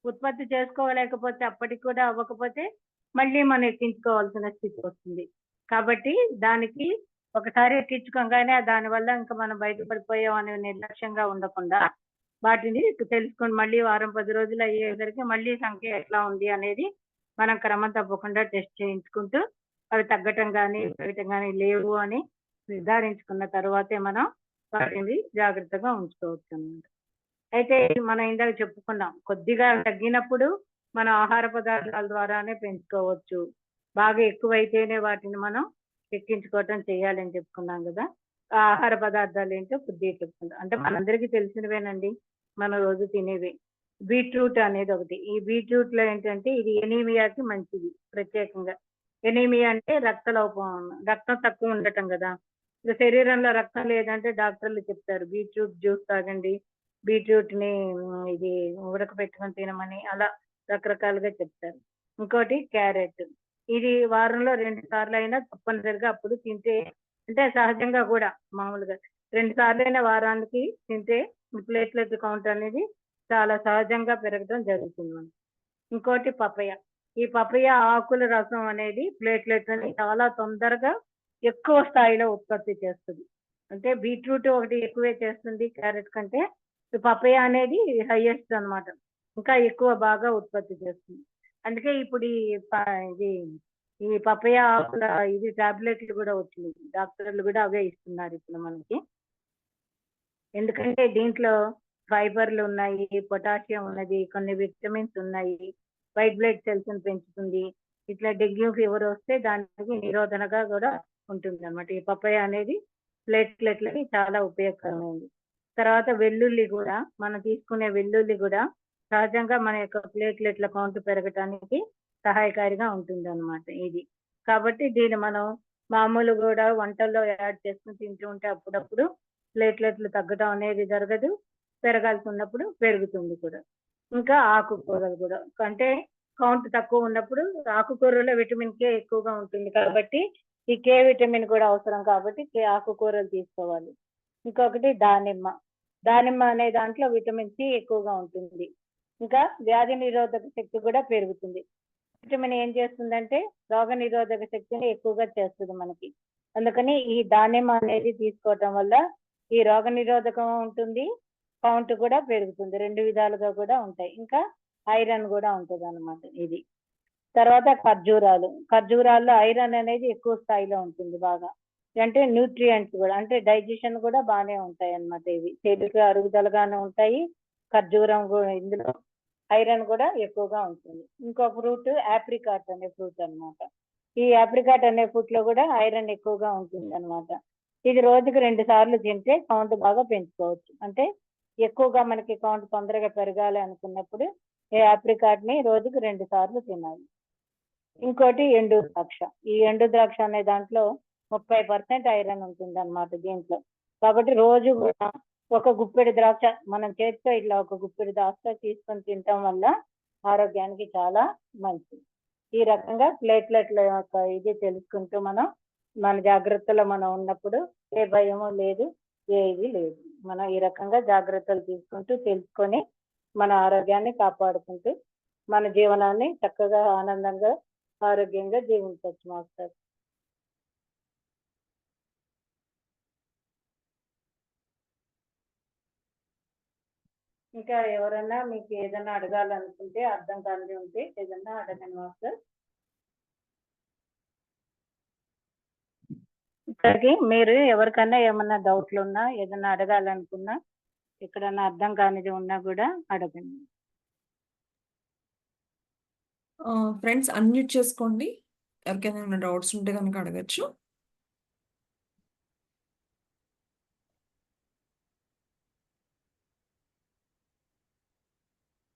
ఉత్పత్తి చేసుకోలేకపోతే అప్పటికి కూడా అవ్వకపోతే మళ్ళీ మనం ఎక్కించుకోవాల్సిన స్థితి వస్తుంది. కాబట్టి దానికి ఒకసారి ఎక్కించుకోగానే దానివల్ల ఇంకా మనం బయటపడిపోయాం అనే నిర్లక్ష్యంగా ఉండకుండా వాటిని తెలుసుకొని మళ్ళీ వారం 10 రోజులు అయ్యేసరికి మళ్ళీ సంఖ్య ఎట్లా ఉంది అనేది మనం క్రమం తప్పకుండా టెస్ట్ చేయించుకుంటూ అవి తగ్గటం గానీ, పెరగటం గానీ లేవు అని నిర్ధారించుకున్న తర్వాతే మనం వాటిని జాగ్రత్తగా ఉంచుకోవచ్చన్నమాట. అయితే మనం ఇందాక చెప్పుకున్నాం. కొద్దిగా తగ్గినప్పుడు మనం ఆహార పదార్థాల ద్వారానే పెంచుకోవచ్చు. బాగా ఎక్కువైతేనే వాటిని మనం ఎక్కించుకోవటం చేయాలని చెప్పుకున్నాం గదా! ఆ ఆహార పదార్థాలేంటో కొద్దిగా చెప్పుకుందాం. అంటే మనందరికీ తెలిసినవేనండి. మనం రోజు తినేవే. బీట్రూట్ అనేది ఒకటి. ఈ బీట్రూట్‌లో ఏంటంటే ఇది ఎనీమియాకి మంచిది ప్రత్యేకంగా. ఎనీమియా అంటే రక్తం తక్కువ ఉండటం గదా! ఇప్పుడు శరీరంలో రక్తం లేదంటే డాక్టర్లు చెప్తారు. బీట్రూట్ జ్యూస్ తాగండి. బీట్రూట్‌ని ఇది ఉడకబెట్టుకొని తినమని అలా రకరకాలుగా చెప్తారు. ఇంకోటి క్యారెట్. ఇది వారంలో 2 సార్లయినా తప్పనిసరిగా అప్పుడు తింటే అంటే సహజంగా గూడా మామూలుగా 2 సార్లైనా వారానికి తింటే ప్లేట్‌లెట్ కౌంట్ అనేది చాలా సహజంగా పెరగడం జరుగుతుంది. ఇంకోటి పపయ. ఈ పపయ ఆకుల రసం అనేది ప్లేట్‌లెట్‌లని చాలా తొందరగా ఎక్కువ స్థాయిలో ఉత్పత్తి చేస్తది. అంటే బీట్రూట్ ఒకటి ఎక్కువే చేస్తుంది క్యారెట్ కంటే. ఈ పపయ అనేది హైయెస్ట్ అన్నమాట. ఇంకా ఎక్కువ బాగా ఉత్పత్తి చేస్తుంది. అందుకే ఇప్పుడు ఇది ఈ పపయ ఆకుల టాబ్లెట్లు గూడా వచ్చినియి. డాక్టర్లు గూడా అవే ఇస్తున్నారు ఇప్పుడు మనకి. ఎందుకంటే దీంట్లో ఫైబర్లు ఉన్నాయి, పొటాషియం ఉన్నది, కొన్ని విటమిన్స్ ఉన్నాయి, వైట్ బ్లడ్ సెల్స్ పెంచుతుంది. ఇట్లా డెంగ్యూ ఫీవర్ వస్తే దానికి నిరోధనగా కూడా ఉంటుంది అనమాట. ఈ పపాయ అనేది ప్లేట్లెట్లకి చాలా ఉపయోగకరమైనది. తర్వాత వెల్లుల్లి కూడా, మనం తీసుకునే వెల్లుల్లి కూడా సహజంగా మన యొక్క ప్లేట్లెట్ల కౌంట్ పెరగటానికి సహాయకారిగా ఉంటుంది అనమాట ఇది. కాబట్టి దీన్ని మనం మామూలు కూడా వంటల్లో యాడ్ చేసుకుని తింటూ ఉంటే అప్పుడప్పుడు ప్లేట్లెట్లు తగ్గడం అనేది జరగదు, పెరగాల్సి ఉన్నప్పుడు పెరుగుతుంది కూడా. ఇంకా ఆకుకూరలు కూడా, అంటే కౌంట్ తక్కువ ఉన్నప్పుడు ఆకుకూరలో విటమిన్ కే ఎక్కువగా ఉంటుంది కాబట్టి ఈ కే విటమిన్ కూడా అవసరం కాబట్టి ఆకుకూరలు తీసుకోవాలి. ఇంకొకటి దానిమ్మ. దానిమ్మ అనే దాంట్లో విటమిన్ సి ఎక్కువగా ఉంటుంది. ఇంకా వ్యాధి నిరోధక శక్తి కూడా పెరుగుతుంది. విటమిన్ ఏం చేస్తుందంటే రోగ నిరోధక శక్తిని ఎక్కువగా చేస్తుంది మనకి. అందుకని ఈ దానిమ్మ అనేది తీసుకోవటం వల్ల ఈ రోగ నిరోధకం ఉంటుంది, కౌంట్ కూడా పెరుగుతుంది. 2 విధాలుగా కూడా ఉంటాయి. ఇంకా ఐరన్ కూడా ఉంటుంది అన్నమాట ఇది. తర్వాత ఖర్జూరాల్లో ఐరన్ అనేది ఎక్కువ స్థాయిలో ఉంటుంది బాగా. అంటే న్యూట్రియంట్స్ కూడా, అంటే డైజెషన్ కూడా బాగానే ఉంటాయి అన్నమాట. ఇవి శరీర అరుగుదలగానే ఉంటాయి. ఖర్జూరం కూడా, ఇందులో ఐరన్ కూడా ఎక్కువగా ఉంటుంది. ఇంకో ఫ్రూట్ ఆప్రికాట్ అనే ఫ్రూట్ అన్నమాట. ఈ ఆప్రికాట్ అనే ఫ్రూట్ లో కూడా ఐరన్ ఎక్కువగా ఉంటుంది అన్నమాట. ఇది రోజుకి 2 సార్లు తింటే కౌంట్ బాగా పెంచుకోవచ్చు. అంటే ఎక్కువగా మనకి కౌంట్ తొందరగా పెరగాలి అనుకున్నప్పుడు ఈ ఆప్రికాట్ ని రోజుకి 2 సార్లు తినాలి. ఇంకోటి ఎండు ద్రాక్ష. ఈ ఎండు ద్రాక్ష అనే దాంట్లో 30% ఐరన్ ఉంటుంది అన్నమాట దీంట్లో. కాబట్టి రోజు కూడా ఒక గుప్పెడు ద్రాక్ష మనం చేతితో ఇట్లా ఒక గుప్పెడు ద్రాక్ష తీసుకొని తినటం వల్ల ఆరోగ్యానికి చాలా మంచిది. ఈ రకంగా ప్లేట్లెట్ల యొక్క ఇది తెలుసుకుంటూ మనం మన జాగ్రత్తలో మనం ఉన్నప్పుడు ఏ భయము లేదు, ఏ ఇది లేదు. మనం ఈ రకంగా జాగ్రత్తలు తీసుకుంటూ తెలుసుకొని మన ఆరోగ్యాన్ని కాపాడుకుంటూ మన జీవనాన్ని చక్కగా ఆనందంగా ఆరోగ్యంగా జీవించవచ్చు మాస్టర్. ఇంకా ఎవరైనా మీకు ఏదైనా అడగాలనుకుంటే, అర్థం కానిది ఉంటే ఏదైనా అడగండి మాస్టర్. ఇక్కడికి మీరు ఎవరికైనా ఏమన్నా డౌట్లు ఉన్నా, ఏదైనా అడగాలనుకున్నా, ఎక్కడన్నా అర్థం కానిది ఉన్నా కూడా అడగండి. ఫ్రెండ్స్ అన్మ్యూట్ చేసుకోండి. ఎవరికైనా ఏమైనా డౌట్స్ ఉంటే కనుక అడగచ్చు.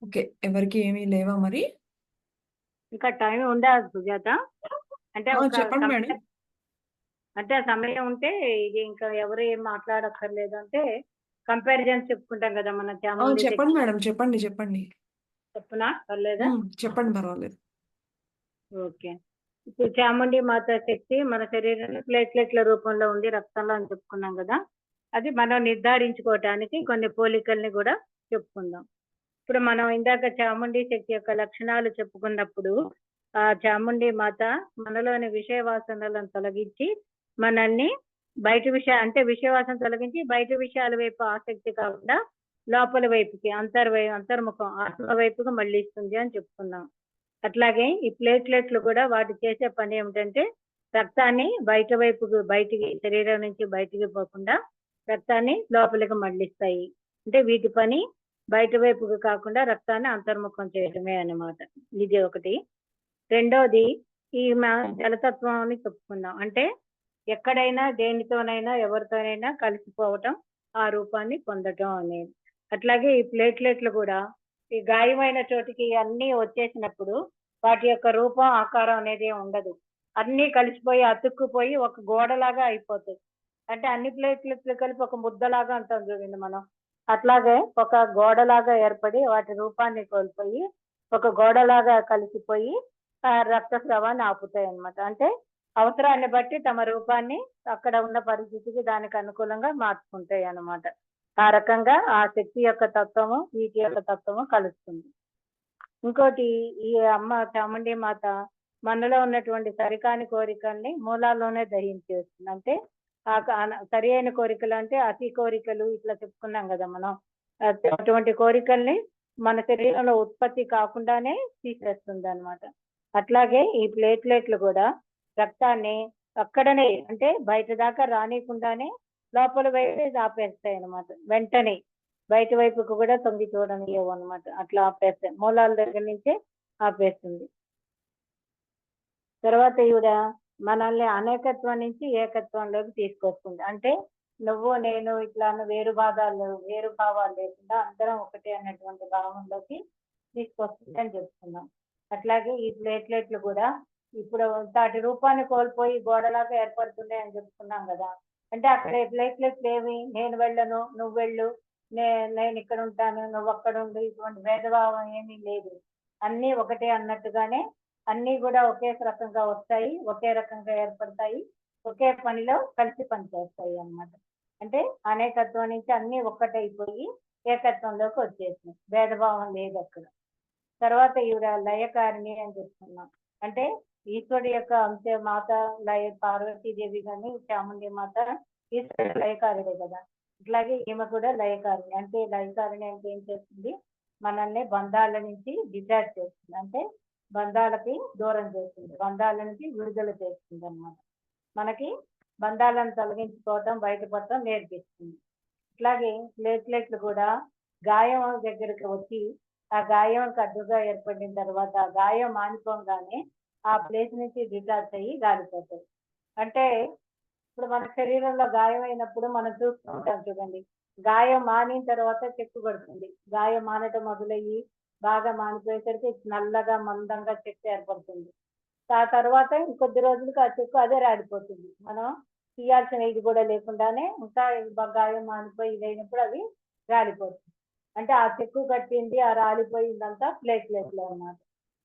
ఓకే, ఎవరికి ఏమీ లేవా మరి? ఇంకా టైం ఉందా సుజాత? అంటే ఒక చెప్పండి మేడం. అంటే సమయం ఉంటే ఇది ఇంకా ఎవరు ఏం మాట్లాడక్కర్లేదు అంటే కంపారిజన్ చెప్పుకుంటాం కదా మన చాముండి చెప్పండి మేడం, చెప్పండి. చెప్పునా? పర్లేదా? చెప్పండి, పర్వాలేదు. ఓకే. ఇప్పుడు చాముండి మాత శక్తి మన శరీరంలో ప్లేట్లెట్ల రూపంలో ఉంది రక్తంలో అని చెప్పుకున్నాం కదా. అది మనం నిర్ధారించుకోవటానికి కొన్ని పోలికల్ని కూడా చెప్పుకుందాం. ఇప్పుడు మనం ఇందాక చాముండి శక్తి యొక్క లక్షణాలు చెప్పుకున్నప్పుడు ఆ చాముండి మాత మనలోని విషయ వాసనలను తొలగించి మనల్ని బయట అంటే విషయవాసన తొలగించి బయట విషయాల వైపు ఆసక్తి కాకుండా లోపల వైపుకి అంతర్ముఖం ఆత్మ వైపుకి మళ్ళిస్తుంది అని చెప్పుకున్నాం. అట్లాగే ఈ ప్లేట్లెట్లు కూడా వాటి చేసే పని ఏమిటంటే రక్తాన్ని బయటికి శరీరం నుంచి బయటికి పోకుండా రక్తాన్ని లోపలికి మళ్ళిస్తాయి. అంటే వీటి పని బయట వైపుకి కాకుండా రక్తాన్ని అంతర్ముఖం చేయడమే అన్నమాట. ఇది ఒకటి. రెండోది ఈ జలతత్వాన్ని చెప్పుకున్నాం. అంటే ఎక్కడైనా దేనితోనైనా ఎవరితోనైనా కలిసిపోవటం, ఆ రూపాన్ని పొందటం అనేది. అట్లాగే ఈ ప్లేట్లెట్లు కూడా ఈ గాయమైన చోటికి అన్ని వచ్చేసినప్పుడు వాటి యొక్క రూపం ఆకారం అనేది ఉండదు. అన్ని కలిసిపోయి అతుక్కుపోయి ఒక గోడలాగా అయిపోతాయి. అంటే అన్ని ప్లేట్లెట్లు కలిపి ఒక ముద్దలాగా అంటాం చూడండి మనం. అట్లాగే ఒక గోడలాగా ఏర్పడి వాటి రూపాన్ని కోల్పోయి ఒక గోడలాగా కలిసిపోయి రక్తస్రావాన్ని ఆపుతాయి అన్నమాట. అంటే అవసరాన్ని బట్టి తమ రూపాన్ని అక్కడ ఉన్న పరిస్థితికి దానికి అనుకూలంగా మార్చుకుంటాయి అన్నమాట. ఆ రకంగా ఆ శక్తి యొక్క తత్వము వీటి యొక్క తత్వము కలుస్తుంది. ఇంకోటి ఈ అమ్మ చాముండి మాత మనలో ఉన్నటువంటి సరికాని కోరికల్ని మూలాల్లోనే దహించేస్తుంది. అంటే సరి అయిన కోరికలు అంటే అతి కోరికలు ఇట్లా చెప్పుకున్నాం కదా మనం. అటువంటి కోరికల్ని మన శరీరంలో ఉత్పత్తి కాకుండానే తీసేస్తుంది అన్నమాట. అట్లాగే ఈ ప్లేట్లెట్లు కూడా రక్తాన్ని అక్కడనే అంటే బయట దాకా రానికుండానే లోపల వైపు ఇది ఆపేస్తాయి అనమాట. వెంటనే బయట వైపుకు కూడా తొంగి చూడనివ్వవు అనమాట. అట్లా ఆపేస్తాయి. మూలాల దగ్గర నుంచే ఆపేస్తుంది. తర్వాత ఈవిడ మనల్ని అనేకత్వం నుంచి ఏకత్వంలోకి తీసుకొస్తుంది. అంటే నువ్వు నేను ఇట్లా వేరు భావాలు లేకుండా అందరం ఒకటే అన్నటువంటి భావంలోకి తీసుకొస్తుంది అని చెప్తున్నాం. అట్లాగే ఈ ప్లేట్లెట్లు కూడా ఇప్పుడు వాటి రూపాన్ని కోల్పోయి గోడలాగా ఏర్పడుతున్నాయి అని చెప్తున్నాం కదా. అంటే అక్కడ ప్లేట్లెట్లు ఏవి, నేను వెళ్ళను నువ్వు వెళ్ళు, నేను ఇక్కడ ఉంటాను నువ్వు అక్కడ ఉండు, ఇటువంటి భేదభావం ఏమీ లేదు. అన్నీ ఒకటే అన్నట్టుగానే అన్నీ కూడా ఒకే రకంగా వస్తాయి, ఒకే రకంగా ఏర్పడతాయి, ఒకే పనిలో కలిసి పనిచేస్తాయి అన్నమాట. అంటే అనేకత్వం నుంచి అన్నీ ఒక్కటైపోయి ఏకత్వంలోకి వచ్చేసింది. భేదభావం లేదు అక్కడ. తర్వాత ఈవిడ లయకారిణి అని చెప్తున్నాం. అంటే ఈశ్వరుడి యొక్క అంశ మాత పార్వతీదేవి కానీ చాముండి మాత ఈశ్వరుడు లయకారుడే కదా. ఇట్లాగే ఈమె కూడా లయకారిణి. అంటే లయకారిణి అంటే ఏం చేస్తుంది, మనల్ని బంధాల నుంచి డిటాచ్ చేస్తుంది. అంటే బంధాలకి దూరం చేస్తుంది, బంధాల నుంచి విడుదల చేస్తుంది అన్నమాట. మనకి బంధాలను తొలగించుకోవటం, బయటపడటం నేర్పిస్తుంది. ఇట్లాగే ప్లేట్లెట్లు కూడా గాయం దగ్గరికి వచ్చి ఆ గాయం అడ్డుగా ఏర్పడిన తర్వాత ఆ గాయం మానిపోగానే ఆ ప్లేస్ నుంచి డిటాచ్ అయ్యి గాలిపోతాయి. అంటే ఇప్పుడు మన శరీరంలో గాయం అయినప్పుడు మనం చూస్తూ ఉంటాం చూడండి, గాయం మానిన తర్వాత చెక్కు పడుతుంది. గాయం మానటం మొదలయ్యి బాగా మానిపోయేసరికి నల్లగా మందంగా చెక్కు ఏర్పడుతుంది. ఆ తర్వాత ఇంకొద్ది రోజులకి ఆ చెక్కు అదే రాడిపోతుంది. మనం తీయాల్సిన ఇది కూడా లేకుండానే ఇంకా గాయం మానిపోయి ఇదైనప్పుడు అది రాలిపోతుంది. అంటే ఆ చెక్కు కట్టింది ఆ రాలిపోయిందంతా ప్లేట్లెట్లు అన్నమాట.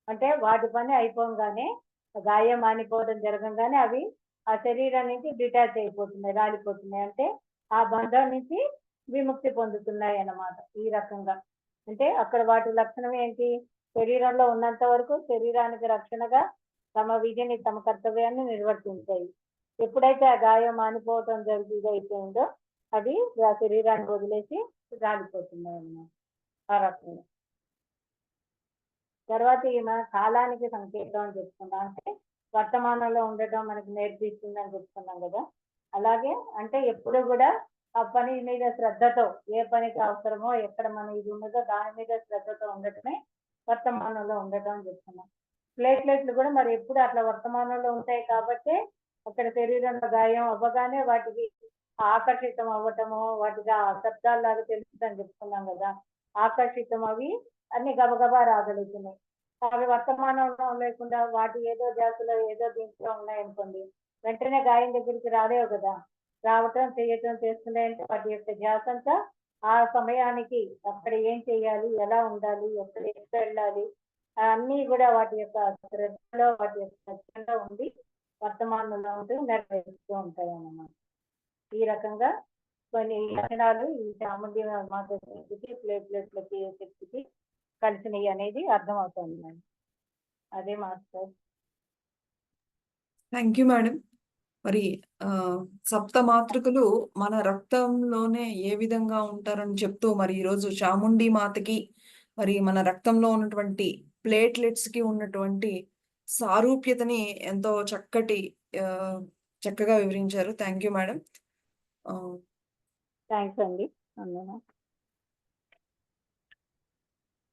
అంటే వాటి పని అయిపోగానే గాయం మానిపోవడం జరగంగానే అవి ఆ శరీరం నుంచి డిటాచ్ అయిపోతున్నాయి, రాలిపోతున్నాయి. అంటే ఆ బంధం నుంచి విముక్తి పొందుతున్నాయి అన్నమాట. ఈ రకంగా అంటే అక్కడ వాటి లక్షణం ఏంటి, శరీరంలో ఉన్నంత వరకు శరీరానికి రక్షణగా తమ విధిని తమ కర్తవ్యాన్ని నిర్వర్తించాయి. ఎప్పుడైతే ఆ గాయం మానిపోవటం అయిపోయిందో అది ఆ శరీరాన్ని వదిలేసి రాలిపోతున్నాయి అన్నమాట. ఆ రకంగా తర్వాత ఈమె కాలానికి సంకేతం అని చెప్పుకున్నాం. అంటే వర్తమానంలో ఉండటం మనకి నేర్పిస్తుంది అని చెప్పుకున్నాం కదా. అలాగే అంటే ఎప్పుడు కూడా ఆ పని మీద శ్రద్ధతో, ఏ పనికి అవసరమో ఎక్కడ మన ఇది ఉన్నదో దాని మీద శ్రద్ధతో ఉండటమే వర్తమానంలో ఉండటం అని చెప్తున్నాం. ప్లేట్లెట్లు కూడా మరి ఎప్పుడు అట్లా వర్తమానంలో ఉంటాయి కాబట్టి అక్కడ శరీరంలో గాయం అవ్వగానే వాటికి ఆకర్షితం అవ్వటము, వాటికి ఆ శబ్దాల్లాగా తెలుస్తుంది అని చెప్పుకున్నాం కదా. ఆకర్షితం అవి అన్ని గబగబా రాగలుగుతున్నాయి. అవి వర్తమానంలో లేకుండా వాటి ఏదో జాతులో ఏదో దీంట్లో ఉన్నాయనుకోండి, వెంటనే గాయం దగ్గరికి రాలేవు కదా. రావటం చేయటం చేస్తున్నాయంటే వాటి యొక్క ధ్యాస అంతా ఆ సమయానికి అక్కడ ఏం చేయాలి, ఎలా ఉండాలి, ఎక్కడ వెళ్ళాలి అన్నీ కూడా వాటి యొక్క శ్రద్ధలో వాటి యొక్క సత్యంలో ఉండి వర్తమానంలో ఉంటూ నెరవేరుస్తూ ఉంటాయి అన్నమాట. ఈ రకంగా కొన్ని లక్షణాలు ఈ చాముండి మాత శక్తికి ప్లేట్లెట్లకి శక్తికి కలిసినవి అనేది అర్థమవుతుంది మేడం. అదే మాస్టర్. Thank you madam. మరి సప్త మాతృకలు మన రక్తంలోనే ఏ విధంగా ఉంటారని చెప్తూ మరి ఈరోజు చాముండి మాతకి మరి మన రక్తంలో ఉన్నటువంటి ప్లేట్లెట్స్ కి ఉన్నటువంటి సారూప్యతని ఎంతో చక్కగా వివరించారు. Thank you madam. థ్యాంక్స్ అండి.